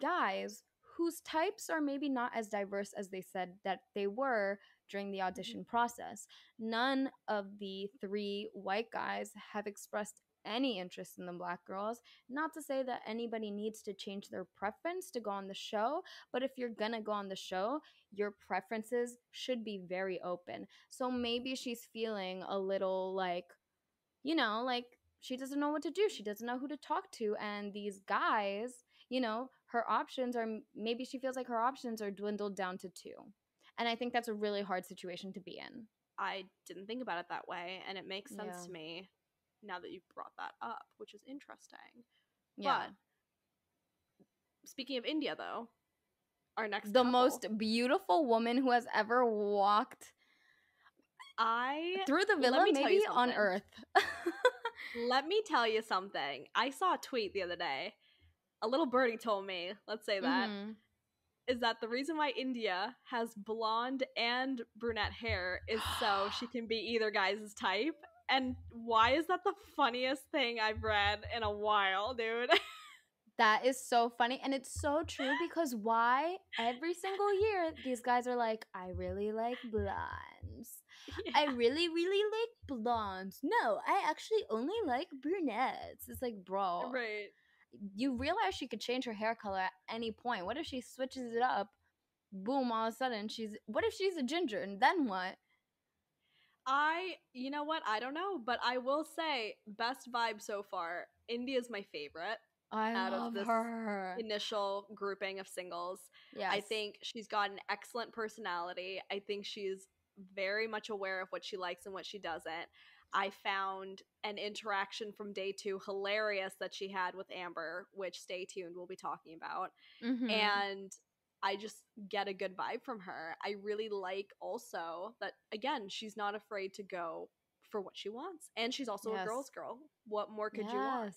guys whose types are maybe not as diverse as they said that they were during the Mm-hmm. audition process. None of the three white guys have expressed any interest in the black girls. Not to say that anybody needs to change their preference to go on the show, but if you're gonna go on the show, your preferences should be very open. So maybe she's feeling a little like she doesn't know what to do. She doesn't know who to talk to. And these guys, her options are maybe she feels like her options are dwindled down to two. And I think that's a really hard situation to be in. I didn't think about it that way, and it makes sense Yeah. to me now that you've brought that up, which is interesting. Yeah. But speaking of India, though, our next The couple, most beautiful woman who has ever walked I through the let villa, me tell you maybe on something. Earth. Let me tell you something. I saw a tweet the other day. A little birdie told me, let's say that, Mm-hmm. is that the reason why India has blonde and brunette hair is so she can be either guy's type. And why is that the funniest thing I've read in a while, dude? That is so funny. And it's so true because why every single year these guys are like, I really like blondes. I Yeah. really, really like blondes. No, I actually only like brunettes. It's like, bro, Right. you realize she could change her hair color at any point. What if she switches it up? Boom, all of a sudden what if she's a ginger and then what? You know what? I don't know, but I will say, best vibe so far. India's my favorite I out of love this her. initial grouping of singles. I Yes. think she's got an excellent personality. I think she's very much aware of what she likes and what she doesn't. I found an interaction from day two hilarious that she had with Amber, which stay tuned, we'll be talking about. Mm-hmm. And I just get a good vibe from her. I really like also that, again, she's not afraid to go for what she wants. And she's also a Yes. girl's girl. What more could you want? Yes.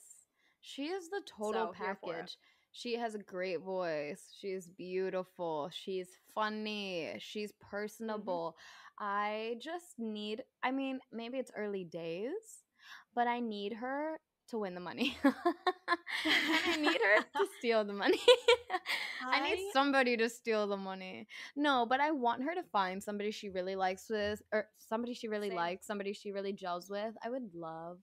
She is the total So here for it. package. She has a great voice. She's beautiful. She's funny. She's Hmm. personable. I just need, I mean, maybe it's early days, but I need her to win the money. And I need her to steal the money. I need I somebody to steal the money. No, but I want her to find somebody she really likes with, or somebody she really same. likes, somebody she really gels with. I would love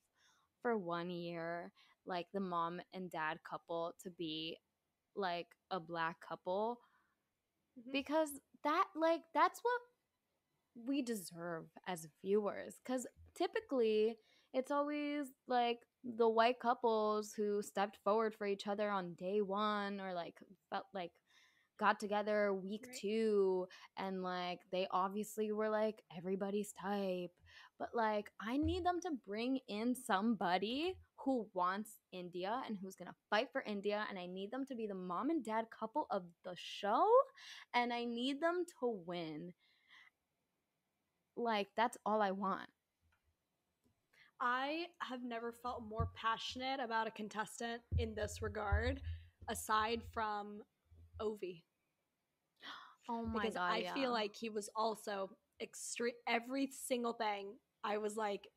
for 1 year, like the mom and dad couple to be like a black couple Hmm. because that's what we deserve as viewers cuz typically it's always like the white couples who stepped forward for each other on day 1 or like felt like got together week Right. 2 and like they obviously were like everybody's type, but like I need them to bring in somebody who wants India and who's going to fight for India, and I need them to be the mom and dad couple of the show, and I need them to win. Like that's all I want. I have never felt more passionate about a contestant in this regard, aside from Ovi, Oh my because god, I feel yeah. like he was also extreme. Every single thing, I was like,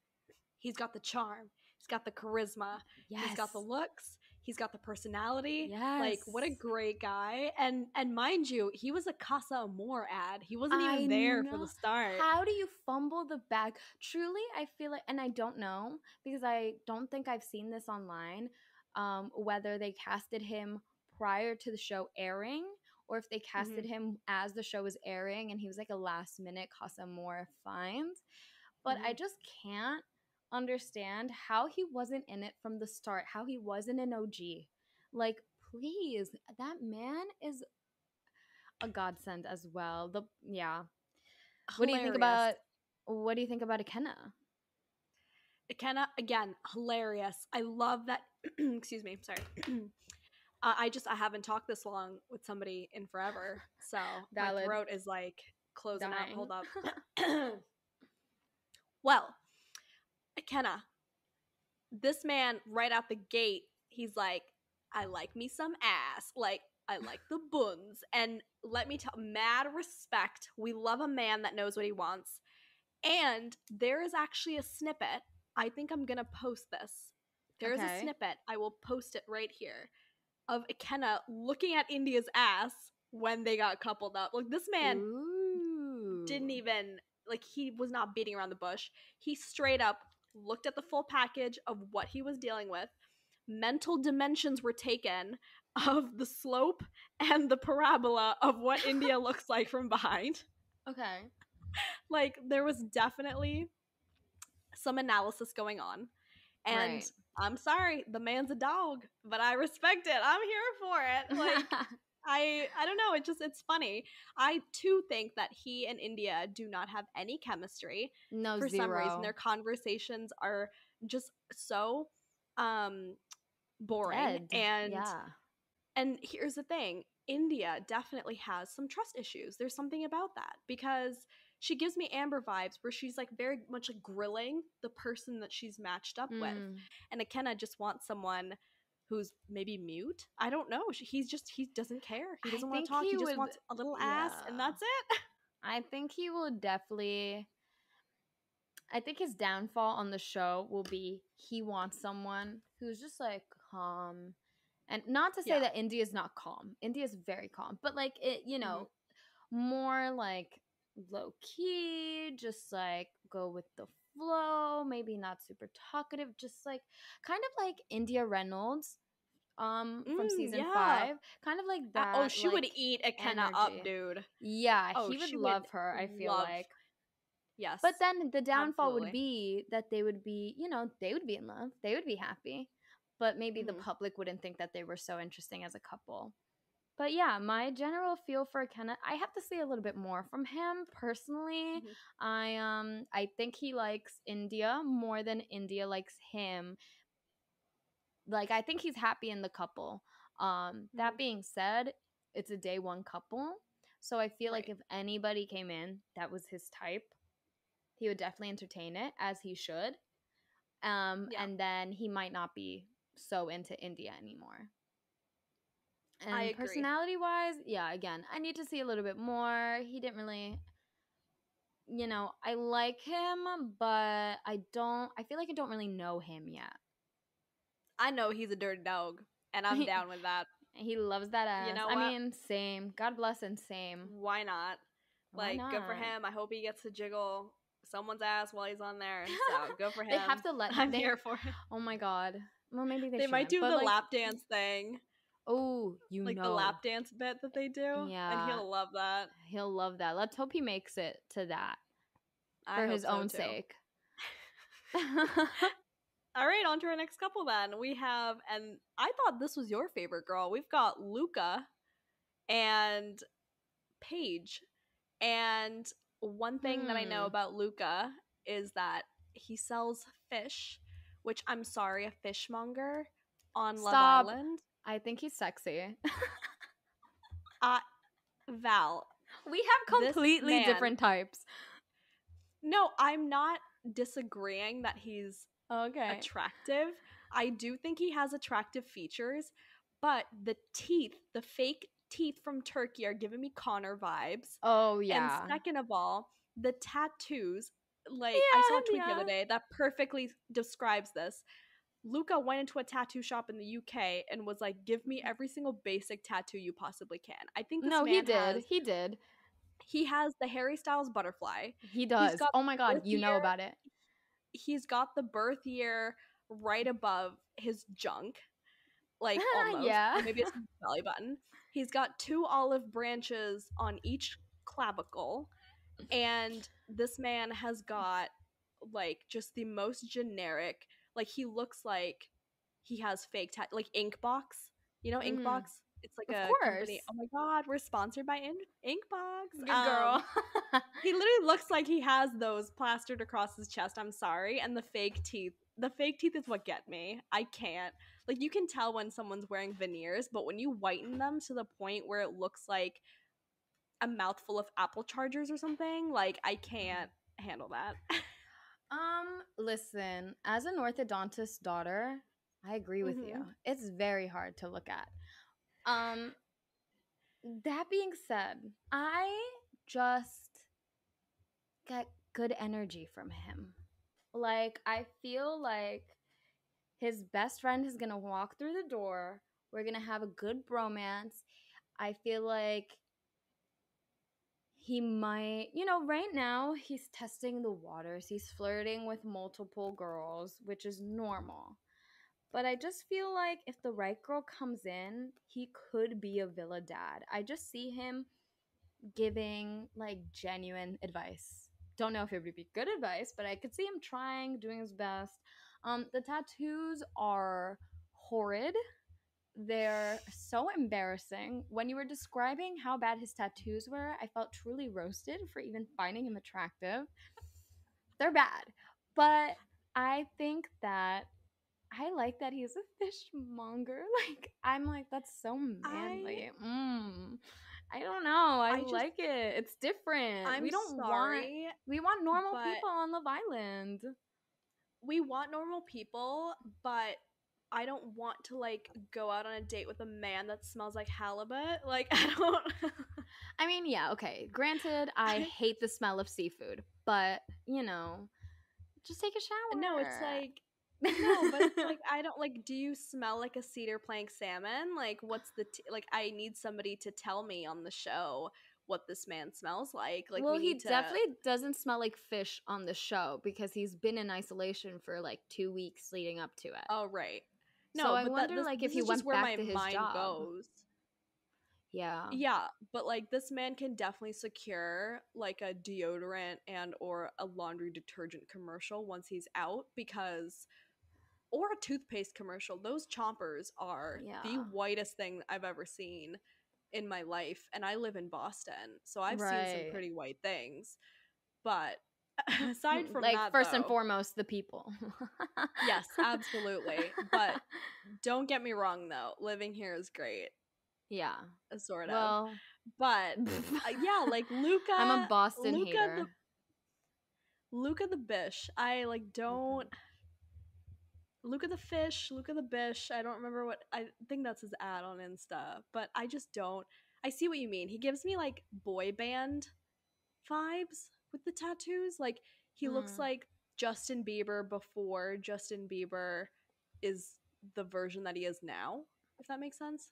he's got the charm, he's got the charisma, he's got the Yes. looks, he's got the personality. Like, what a Yes. great guy! And mind you, he was a Casa Amor ad. He wasn't I even there for the know. start. How do you fumble the bag? Truly, I feel like, and I don't know because I don't think I've seen this online, whether they casted him prior to the show airing or if they casted Hmm. him as the show was airing and he was like a last minute Casa More find. But I Hmm. just can't understand how he wasn't in it from the start, how he wasn't an OG. Like, please, that man is a godsend as well. The yeah, what do you think Hilarious. about what do you think about Akenna? Kenna, again, hilarious. I love that. Excuse me. Sorry. I haven't talked this long with somebody in forever, so my Valid. throat is like closing up. Dying. Hold up. Well, Kenna, this man right out the gate, he's like, I like me some ass. Like, I like the buns. And let me tell, mad respect. We love a man that knows what he wants. And there is actually a snippet. I think I'm going to post this. There is a Okay. snippet. I will post it right here of Ikenna looking at India's ass when they got coupled up. Like, this man didn't Ooh. even, like, he was not beating around the bush. He straight up looked at the full package of what he was dealing with. Mental dimensions were taken of the slope and the parabola of what India looks like from behind. Okay. Like, there was definitely some analysis going on. And Right. I'm sorry, the man's a dog, but I respect it. I'm here for it. Like, I don't know, it's funny. I too think that he and India do not have any chemistry No, for some reason. Their zero. conversations are just so um boring, Dead. and Yeah. here's the thing, India definitely has some trust issues. There's something about that because she gives me Amber vibes where she's like very much like grilling the person that she's matched up with. Mm. And Akenna just wants someone who's maybe mute. I don't know. He doesn't care. He I doesn't want to think talk. he He just would wants a little ass and yeah. that's it. I think he will definitely I think his downfall on the show will be he wants someone who's just like calm And not to say Yeah. that India is not calm. India is very calm, but like it, Hmm. more like low key, just like go with the flow, maybe not super talkative, just like kind of like India Reynolds from season Yeah. 5, kind of like Oh, that she would like eat a Kenna up, energy. dude. Yeah, Oh, he would she would love her, I feel love. like. But Yes, then the downfall would absolutely. be that they would be, they would be in love. They would be happy. But maybe the Hmm. public wouldn't think that they were so interesting as a couple. But yeah, my general feel for Kenneth, I have to see a little bit more from him personally. Hmm. I think he likes India more than India likes him. Like I think he's happy in the couple. That Hmm. being said, it's a day one couple. So I feel like Right. if anybody came in that was his type, he would definitely entertain it as he should. Yeah, And then he might not be so into India anymore. I And agree. personality wise, yeah, again, I need to see a little bit more. He didn't really, I like him, but I feel like I don't really know him yet. I know he's a dirty dog, and I'm down with that. He loves that You ass. know I what? mean, same. God bless and same. Why not? Why Like, good for not? him. I hope he gets to jiggle someone's ass while he's on there. So, good for They have him. to let I'm they. here for it. Oh my god. Well, maybe they They might shouldn't, do but the like, lap dance thing, oh, like the lap dance bit that they do, and yeah, he'll love that. he'll love that. Let's hope he makes it to that I for hope his so own too. sake. All right, on to our next couple then. We have, and I thought this was your favorite girl. We've got Luca and Paige. And one thing that I know Hmm. about Luca is that he sells fish, which I'm sorry, a fishmonger on Love Stop. Island. I think he's sexy. Uh, Val, We have this completely man, different types. no, I'm not disagreeing that he's Okay. attractive. I do think he has attractive features, but the teeth, the fake teeth from Turkey, are giving me Connor vibes. Oh And yeah. second of all, the tattoos, like I saw a Yeah, tweet the yeah. other day that perfectly describes this. Luca went into a tattoo shop in the UK and was like, "Give me every single basic tattoo you possibly can." I think this No, he man did. has He did. he has the Harry Styles butterfly. He He's does. got Oh my the god, birth you know year. about it. He's got the birth year right above his junk, like almost, Yeah. or maybe it's his belly button. He's got two olive branches on each clavicle, and this man has got like just the most generic, like he looks like he has fake like Inkbox. You know Mm, Inkbox? It's like of a company. course. Oh my god, we're sponsored by Inkbox. Good girl. He literally looks like he has those plastered across his chest. I'm sorry. And the fake teeth. The fake teeth is what get me. I can't. Like, you can tell when someone's wearing veneers, but when you whiten them to the point where it looks like a mouthful of Apple chargers or something, like, I can't handle that. Listen, as an orthodontist daughter, I agree with you. Hmm. It's very hard to look at. Um, that being said, I just get good energy from him. Like, I feel like his best friend is gonna walk through the door. We're gonna have a good bromance. I feel like he might, right now he's testing the waters. He's flirting with multiple girls, which is normal. But I just feel like if the right girl comes in, he could be a villa dad. I just see him giving like genuine advice. Don't know if it would be good advice, but I could see him trying, doing his best. The tattoos are horrid. They're so embarrassing. When you were describing how bad his tattoos were, I felt truly roasted for even finding him attractive. They're bad. But I think that I like that he's a fishmonger. Like, I'm like, that's so I, manly. I don't know. I I just, like it. It's different. I'm sorry, We want normal but people on Love Island. we want normal people, but I don't want to like go out on a date with a man that smells like halibut. Like I don't. I mean, yeah, okay. Granted, I I, hate the smell of seafood, but, just take a no, it's shower. like. No, but it's like I don't like. Do you smell like a cedar plank salmon? Like, what's the like? I need somebody to tell me on the show what this man smells like. Like, Well, we need he to. definitely doesn't smell like fish on the show because he's been in isolation for like 2 weeks leading up to it. Oh, right. So No, I but wonder like if this he is just went where back my to his mind job. goes. Yeah. Yeah, but like this man can definitely secure like a deodorant and or a laundry detergent commercial once he's out, because or a toothpaste commercial. Those chompers are the Yeah. whitest thing I've ever seen in my life, and I live in Boston, so I've seen some Right. pretty white things. But aside from Like that first and though, foremost the people. yes, absolutely. But don't get me wrong though, living here is great, Yeah. sort of. Well, But yeah, like I'm a Boston Luca the hater. Luca the Bish. I like Okay. don't Luca the Fish, Luca the Bish. I don't remember what I think that's his ad on Insta, but I just don't. I see what you mean. He gives me like boy band vibes with the tattoos. Like he looks Mm. like Justin Bieber before Justin Bieber is the version that he is now, if that makes sense.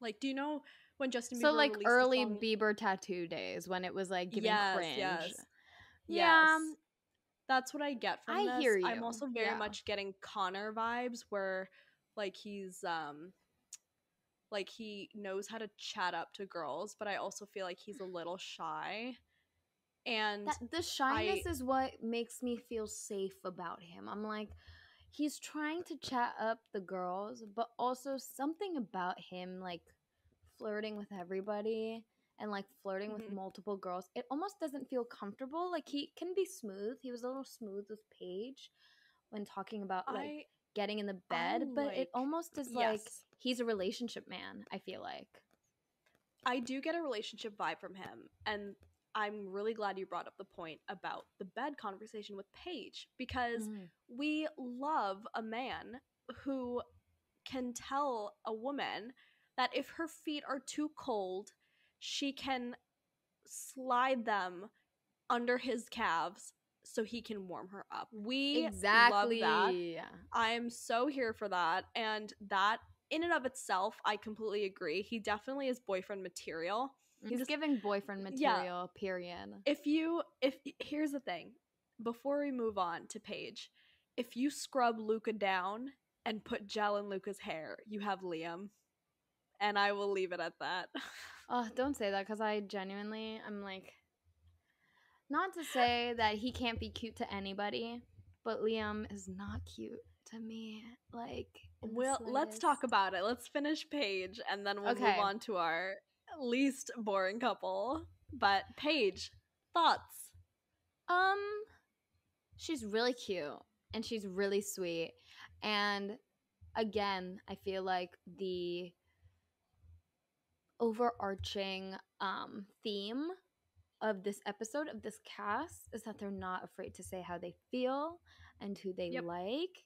Like, do you know when Justin So Bieber like released the early song? Bieber tattoo days when it was like giving Yes, cringe. yes, Yeah, yes. That's what I get from I this. hear I'm you. also very Yeah. much getting Connor vibes where like like he knows how to chat up to girls, but I also feel like he's a little shy. And That the I shyness is what makes me feel safe about him. I'm like, he's trying to chat up the girls, but also something about him like flirting with everybody and like flirting with mhm, multiple girls. It almost doesn't feel comfortable. Like he can be smooth. He was a little smooth with Paige when talking about like I getting in the I bed, but it like almost is like yes. he's a relationship man, I feel like. I do get a relationship vibe from him, and I'm really glad you brought up the point about the bed conversation with Paige, because Mm. we love a man who can tell a woman that if her feet are too cold, she can slide them under his calves so he can warm her up. We love that. Exactly. I am so here for that. And that, in and of itself, I completely agree. He definitely is boyfriend material. He He's just, giving boyfriend yeah. material, period. If here's the thing, before we move on to Paige, if you scrub Luca down and put gel in Luca's hair, you have Liam. And I will leave it at that. Oh, don't say that because I genuinely, I'm like, not to say that he can't be cute to anybody, but Liam is not cute to me, like, in the Well, let's talk slightest. about it. Let's finish Paige and then we'll move Okay. on to our least boring couple. But Paige, thoughts? Um, she's really cute and she's really sweet. And again, I feel like the overarching theme of this episode of this cast is that they're not afraid to say how they feel and who they Yep. like.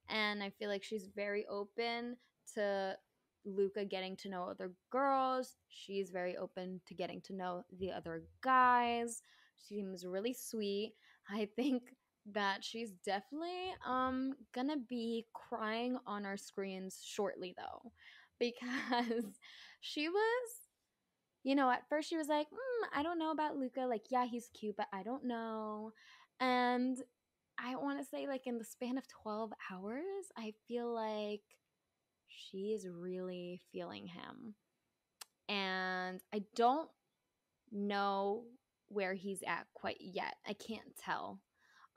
And I feel like she's very open to Luca getting to know other girls. She's very open to getting to know the other guys. She seems really sweet. I think that she's definitely gonna be crying on our screens shortly though, because she was, at first she was like, I don't know about Luca. Like, yeah, he's cute, but I don't know. And I want to say, like, in the span of 12 hours, I feel like she is really feeling him. And I don't know where he's at quite yet. I can't tell.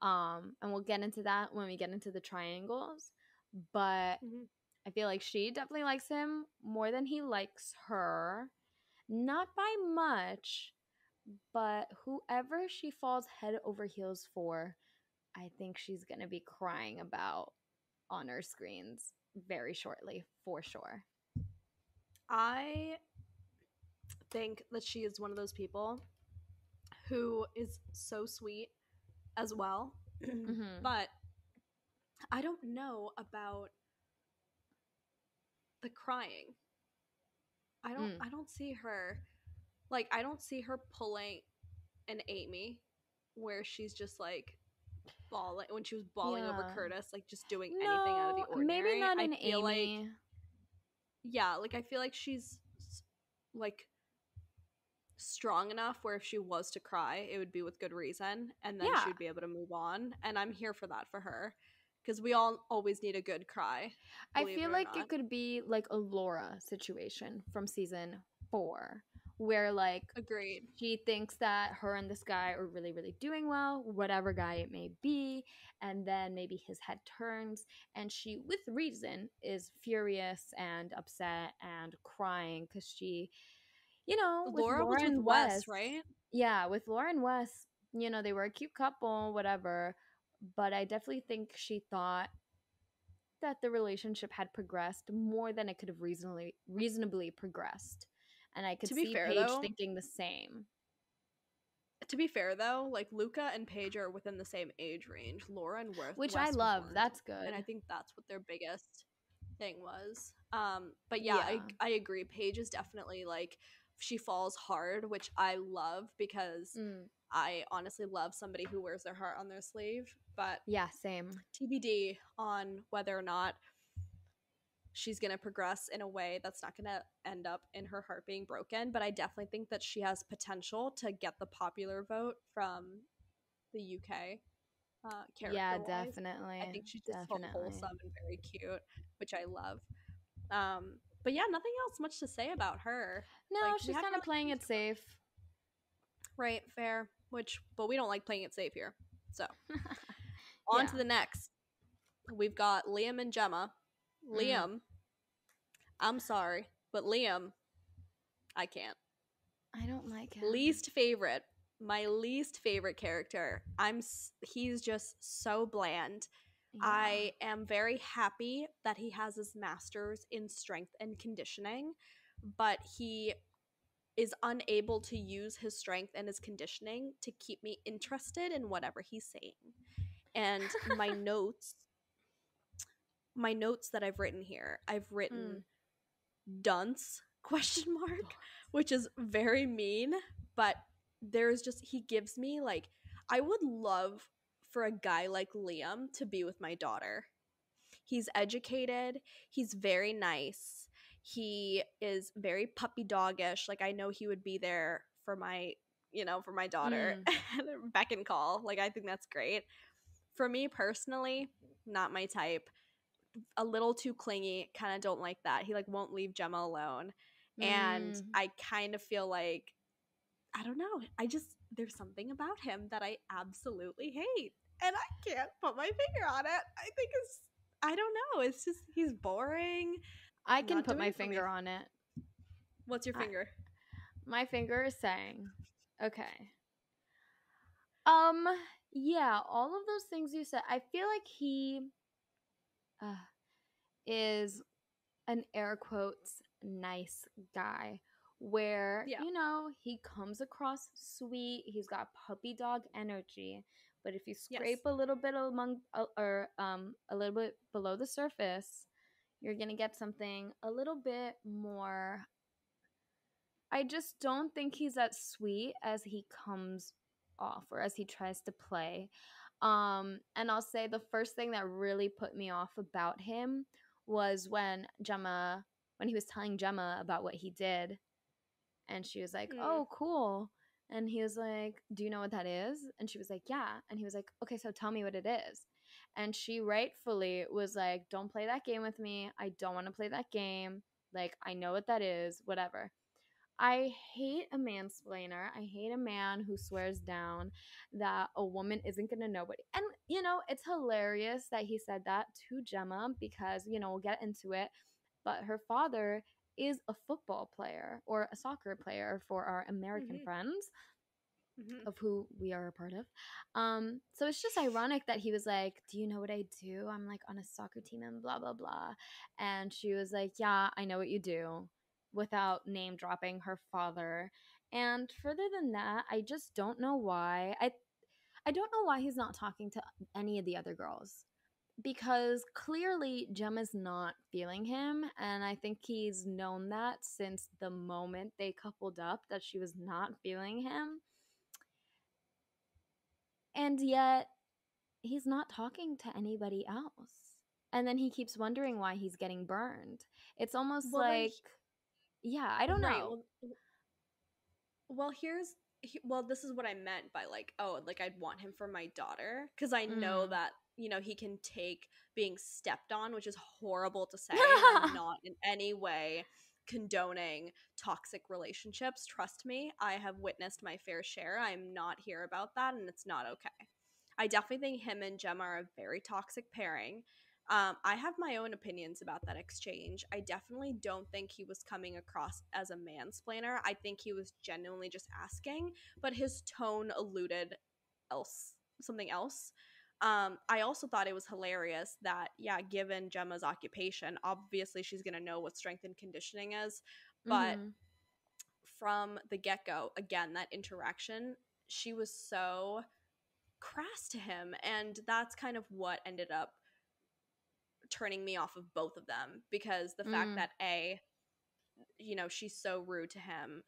And we'll get into that when we get into the triangles. But Mm-hmm. I feel like she definitely likes him more than he likes her. Not by much, but whoever she falls head over heels for, I think she's going to be crying about on her screens very shortly, for sure. I think that she is one of those people who is so sweet as well. Mm-hmm. But I don't know about the crying. Mm. I don't see her, like I don't see her pulling an Amy where she's just like bawling over Yeah. Curtis, like just doing anything out of the No, maybe ordinary. not I in feel like Amy. yeah, like I feel like she's like strong enough where if she was to cry, it would be with good reason and then Yeah. she'd be able to move on. And I'm here for that for her because we all always need a good cry, I believe it feel or like not. it could be like a Laura situation from season 4, where like Agreed. she thinks that her and this guy are really, really doing well, whatever guy it may be, and then maybe his head turns, and she, with reason, is furious and upset and crying because she, with Laura was Laura with and Wes, Wes, right? yeah, with Laura and Wes, they were a cute couple, whatever, but I definitely think she thought that the relationship had progressed more than it could have reasonably progressed. And I could To be see fair Paige though, thinking the same. like Luca and Paige are within the same age range. Laura and Which I Wes love. weren't, That's and I good. think that's what their biggest thing was. But yeah, Yeah. I agree. Paige is definitely like she falls hard, which I love because Mm. I honestly love somebody who wears their heart on their sleeve. But Yeah, same. TBD on whether or not she's going to progress in a way that's not going to end up in her heart being broken. But I definitely think that she has potential to get the popular vote from the UK, Yeah, character wise. I definitely. think she's just so Definitely. wholesome and very cute, which I love. But yeah, nothing else much to say about her. No, Like we she's haven't kind of really playing it safe. right, fair. But we don't like playing it safe here. So on Yeah. to the next. We've got Liam and Gemma. Mm. Liam, I'm sorry, but Liam, I can't. I don't like him. Least favorite. My least favorite character. He's just so bland. Yeah. I am very happy that he has his masters in strength and conditioning, but he is unable to use his strength and his conditioning to keep me interested in whatever he's saying. And my notes that I've written here, I've Mm. written dunce question Don't. mark, which is very mean, but there's just he gives me like I would love for a guy like Liam to be with my daughter. He's educated, he's very nice. He is very puppy doggish. Like I know he would be there for my daughter Mm. and beck and call. Like I think that's great. For me personally, not my type. A little too clingy, kind of don't like that. He like won't leave Gemma alone. And Mm. I kind of feel like I don't know. There's something about him that I absolutely hate. And I can't put my finger on it. I don't know. It's just he's boring. I can Not put doing my it for me. finger on it. What's your I, finger? my finger is saying, okay. Um, yeah, all of those things you said. I feel like he uh, is an air quotes nice guy where, Yeah. he comes across sweet, he's got puppy dog energy, but if you Yes. scrape a little bit among or a little bit below the surface, you're going to get something a little bit more. I just don't think he's as sweet as he comes off or as he tries to play. And I'll say the first thing that really put me off about him was when he was telling Gemma about what he did, and she was like, Mm. "Oh, cool." And he was like, "Do you know what that is?" And she was like, "Yeah." And he was like, "Okay, so tell me what it is." And she rightfully was like, "Don't play that game with me. I don't want to play that game. Like, I know what that is, whatever." I hate a mansplainer. I hate a man who swears down that a woman isn't going to know what. And, it's hilarious that he said that to Gemma because, we'll get into it. But her father is a football player or a soccer player for our American Mhm. friends Mhm. of who we are a part of. So it's just ironic that he was like, "Do you know what I do? I'm like on a soccer team and blah blah blah." And she was like, "Yeah, I know what you do," without name dropping her father. And further than that, I just don't know why. I don't know why he's not talking to any of the other girls. Because clearly Gemma's not feeling him, and I think he's known that since the moment they coupled up that she was not feeling him. And yet he's not talking to anybody else. And then he keeps wondering why he's getting burned. It's almost Well, then, like, yeah, I don't right. know. Well, well, this is what I meant by like, oh, like I'd want him for my daughter because I know Mm. that, he can take being stepped on, which is horrible to say, and I'm not in any way condoning toxic relationships. Trust me, I have witnessed my fair share. I'm not here about that, and it's not okay. I definitely think him and Gemma are a very toxic pairing. I have my own opinions about that exchange. I definitely don't think he was coming across as a mansplainer. I think he was genuinely just asking, but his tone alluded else something else. I also thought it was hilarious that, yeah, given Gemma's occupation, obviously she's gonna know what strength and conditioning is, but Mhm. from the get go, again, that interaction, she was so crass to him, and that's kind of what ended up turning me off of both of them, because the fact Mm. that she's so rude to him,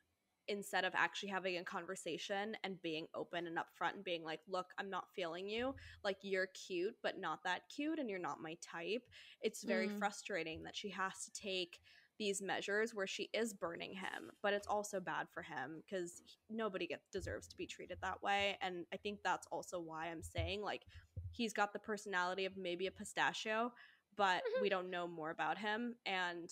instead of actually having a conversation and being open and upfront and being like, look, I'm not feeling you, like, you're cute but not that cute and you're not my type. It's very Mm. frustrating that she has to take these measures where she is burning him, but it's also bad for him because nobody deserves to be treated that way. And I think that's also why I'm saying, like, he's got the personality of maybe a pistachio, but we don't know more about him, and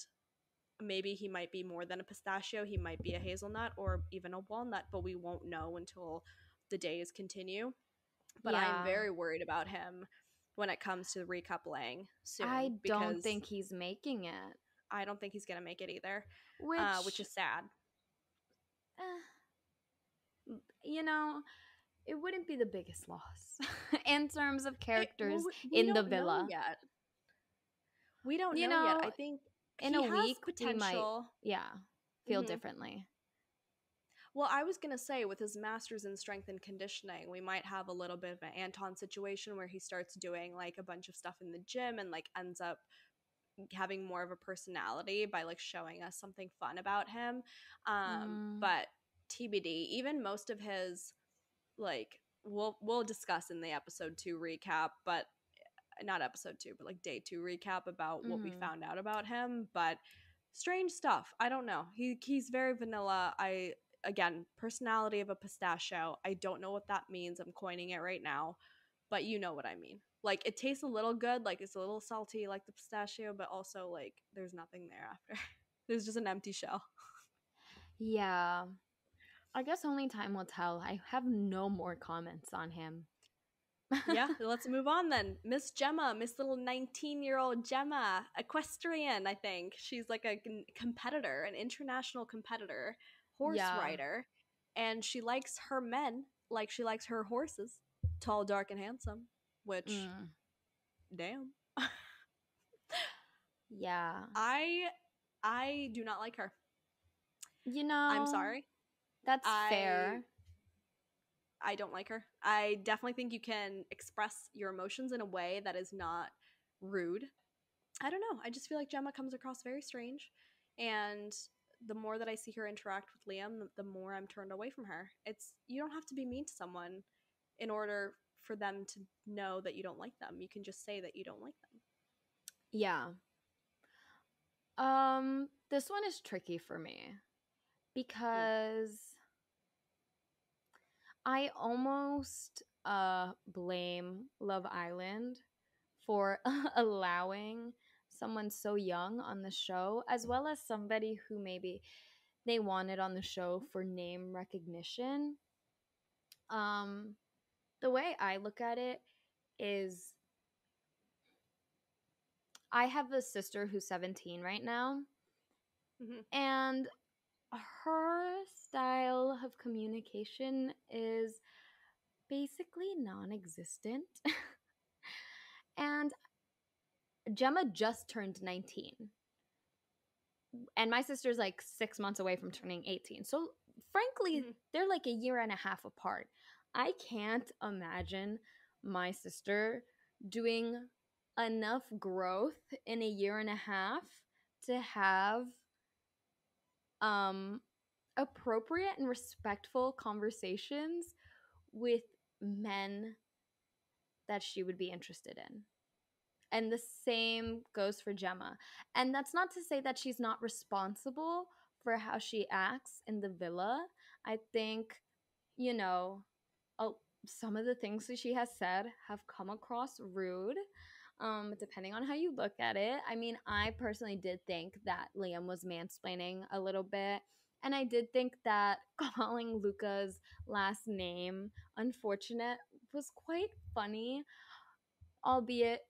maybe he might be more than a pistachio. He might be a hazelnut or even a walnut, but we won't know until the days continue. But I am Yeah. very worried about him when it comes to recoupling I soon, don't because think he's making it. I don't think he's going to make it either, which Which, is sad. you know, it wouldn't be the biggest loss in terms of Well, characters we in the don't know villa. yet. We don't You know yet. I know, think in he a has week, we might, potential. yeah, feel Hmm. differently. Well, I was going to say, with his master's in strength and conditioning, we might have a little bit of an Anton situation where he starts doing like a bunch of stuff in the gym and like ends up having more of a personality by like showing us something fun about him. Mm. But TBD, even most of his, like, we'll discuss in the episode 2 recap, but not episode 2, but like day 2 recap about what we Mm. found out about him. But strange stuff. I don't know. He's very vanilla. I Again, personality of a pistachio. I don't know what that means. I'm coining it right now, but you know what I mean. Like, it tastes a little good, like it's a little salty like the pistachio, but also like there's nothing there after. There's just an empty shell. Yeah, I guess only time will tell. I have no more comments on him. Yeah, let's move on then. Miss Gemma, Miss little 19-year-old Gemma, equestrian, I think. She's like a competitor, an international competitor, horse Yeah. rider, and she likes her men like she likes her horses, tall, dark, and handsome, which, Mm. damn. Yeah. I I do not like her. You I'm know, sorry. that's I fair. I don't like her. I definitely think you can express your emotions in a way that is not rude. I don't know. I just feel like Gemma comes across very strange, and the more that I see her interact with Liam, the more I'm turned away from her. It's You don't have to be mean to someone in order for them to know that you don't like them. You can just say that you don't like them. Yeah. This one is tricky for me Mm. because I almost blame Love Island for allowing someone so young on the show, as well as somebody who maybe they wanted on the show for name recognition. Um, the way I look at it is I have a sister who's 17 right now, Hmm. and her style of communication is basically non existent. And Gemma just turned 19. And my sister's like 6 months away from turning 18. So, frankly, Hmm. they're like a year and a half apart. I can't imagine my sister doing enough growth in a year and a half to have um appropriate and respectful conversations with men that she would be interested in. And the same goes for Gemma. And that's not to say that she's not responsible for how she acts in the villa. I think, you know, oh, some of the things that she has said have come across rude, depending on how you look at it. I mean, I personally did think that Liam was mansplaining a little bit. And I did think that calling Luca's last name unfortunate was quite funny, albeit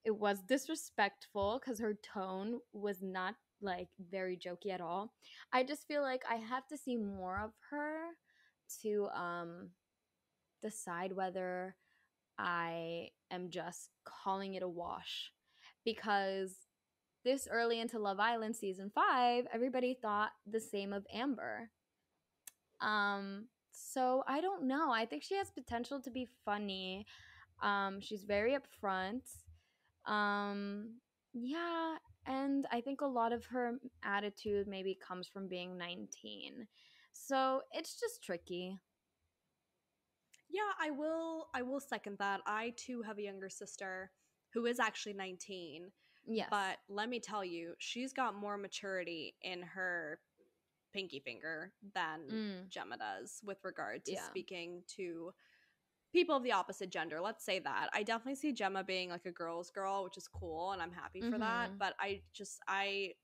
it was disrespectful because her tone was not like very jokey at all. I just feel like I have to see more of her to decide whether I am just calling it a wash, because this early into Love Island season 5, everybody thought the same of Amber. So I don't know. I think she has potential to be funny. She's very upfront. Um, yeah, and I think a lot of her attitude maybe comes from being 19. So it's just tricky. Yeah, I will second that. I too have a younger sister who is actually 19, Yes. but let me tell you, she's got more maturity in her pinky finger than Mm, Gemma does with regard to yeah. speaking to people of the opposite gender. Let's say that. I definitely see Gemma being like a girl's girl, which is cool and I'm happy for that, Mhm. but I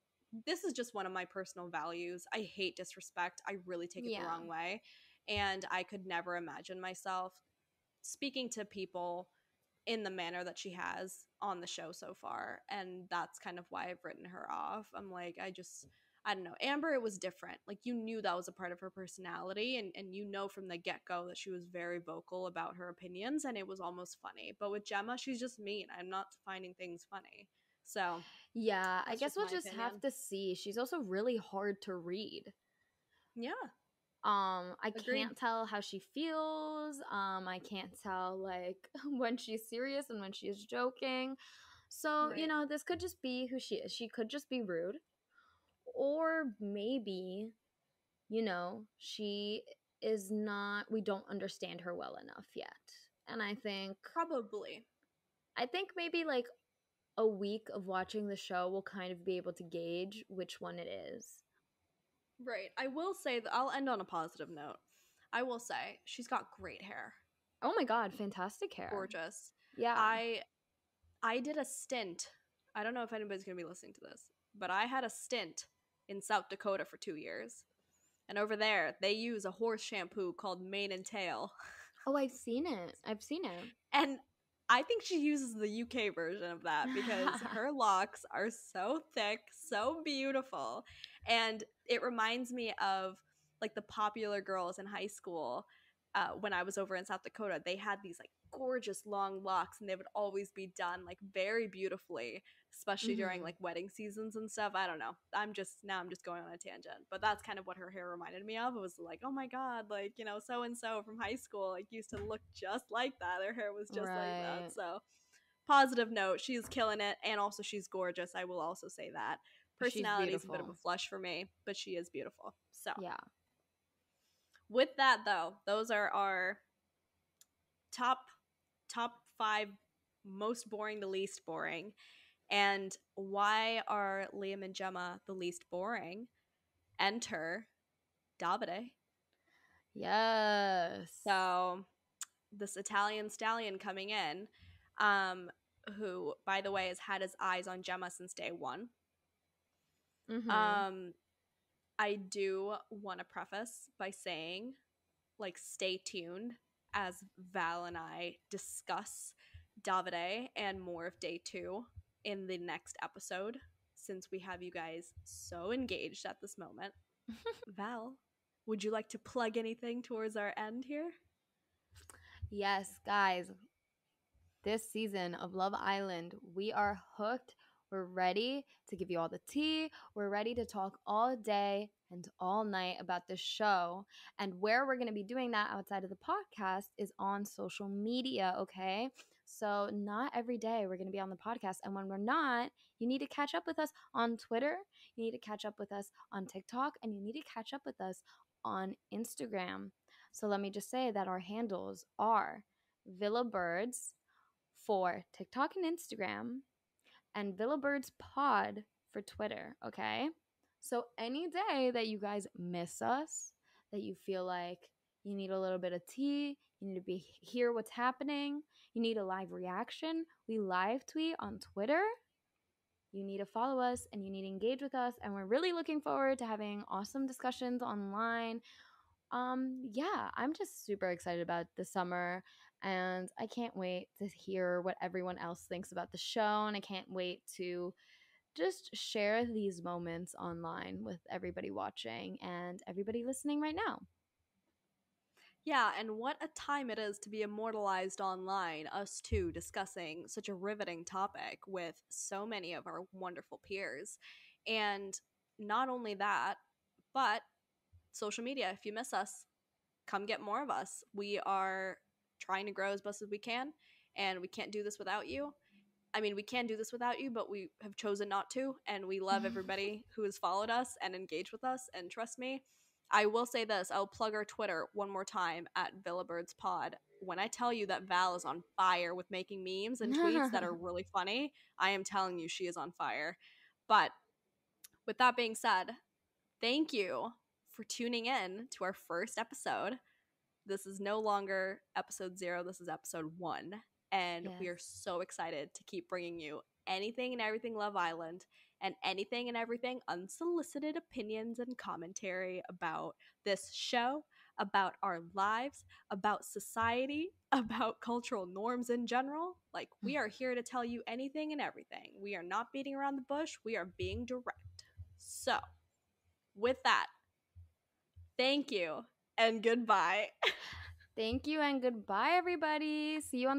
this is just one of my personal values. I hate disrespect. I really take it the Yeah. wrong way, and I could never imagine myself speaking to people in the manner that she has on the show so far. And that's kind of why I've written her off. I'm like, I don't know. Amber, it was different. Like, you knew that was a part of her personality, and you know from the get go that she was very vocal about her opinions, and it was almost funny. But with Gemma, she's just mean. I'm not finding things funny. So Yeah, I that's guess just we'll my just have opinion. to see. She's also really hard to read. Yeah, I agreed. can't tell how she feels. I can't tell like when she's serious and when she's joking. So, Right. this could just be who she is. She could just be rude, or maybe, she is not, we don't understand her well enough yet. And Probably. I think maybe like a week of watching the show will kind of be able to gauge which one it is. Right. I will say that I'll end on a positive note. I will say she's got great hair. Oh my god, fantastic hair. Gorgeous. Yeah. I did a stint. I don't know if anybody's going to be listening to this, but I had a stint in South Dakota for 2 years. And over there, they use a horse shampoo called Mane and Tail. Oh, I've seen it. I've seen it. And I think she uses the UK version of that because her locks are so thick, so beautiful. And it reminds me of like the popular girls in high school. When I was over in South Dakota, they had these like gorgeous long locks, and they would always be done like very beautifully, especially during Mhm. like wedding seasons and stuff. I don't know. I'm just going on a tangent, but that's kind of what her hair reminded me of. It was like, oh my god, like, so and so from high school like used to look just like that. Their hair was just like that. Right. So, positive note, she's killing it, and also she's gorgeous. I will also say that. She's Personality is a bit of a beautiful. flush for me, but she is beautiful. So, Yeah. with that though, those are our top top 5 most boring to least boring. And why are Liam and Gemma the least boring? Enter Davide. Yes. So this Italian stallion coming in, um, who by the way has had his eyes on Gemma since day one. Mhm. Um, I do want to preface by saying, like, stay tuned as Val and I discuss Davide and more of day 2 in the next episode, since we have you guys so engaged at this moment. Val, would you like to plug anything towards our end here? Yes, guys. This season of Love Island, we are hooked. We're ready to give you all the tea. We're ready to talk all day and all night about this show. And where we're going to be doing that outside of the podcast is on social media, okay? So, not every day we're going to be on the podcast. And when we're not, you need to catch up with us on Twitter, you need to catch up with us on TikTok, and you need to catch up with us on Instagram. So, let me just say that our handles are Villa Birds for TikTok and Instagram, and Villa Birds Pod for Twitter, okay? So any day that you guys miss us, that you feel like you need a little bit of tea, you need to be hear what's happening, you need a live reaction, we live tweet on Twitter. You need to follow us and you need to engage with us, and we're really looking forward to having awesome discussions online. Yeah, I'm just super excited about the summer, and I can't wait to hear what everyone else thinks about the show, and I can't wait to just share these moments online with everybody watching and everybody listening right now. Yeah, and what a time it is to be immortalized online, us two discussing such a riveting topic with so many of our wonderful peers. And not only that, but social media, if you miss us, come get more of us. We are trying to grow as best as we can, and we can't do this without you. I mean, we can do this without you, but we have chosen not to, and we love everybody who has followed us and engaged with us. And trust me, I will say this: I'll plug our Twitter one more time at Villa Birds Pod. When I tell you that Val is on fire with making memes and tweets that are really funny, I am telling you she is on fire. But with that being said, thank you for tuning in to our first episode. This is no longer episode 0, this is episode 1. And we Yes. are so excited to keep bringing you anything and everything Love Island and anything and everything unsolicited opinions and commentary about this show, about our lives, about society, about cultural norms in general. Like, we are here to tell you anything and everything. We are not beating around the bush, we are being direct. So, with that, thank you and goodbye. Thank you and goodbye, everybody. See you on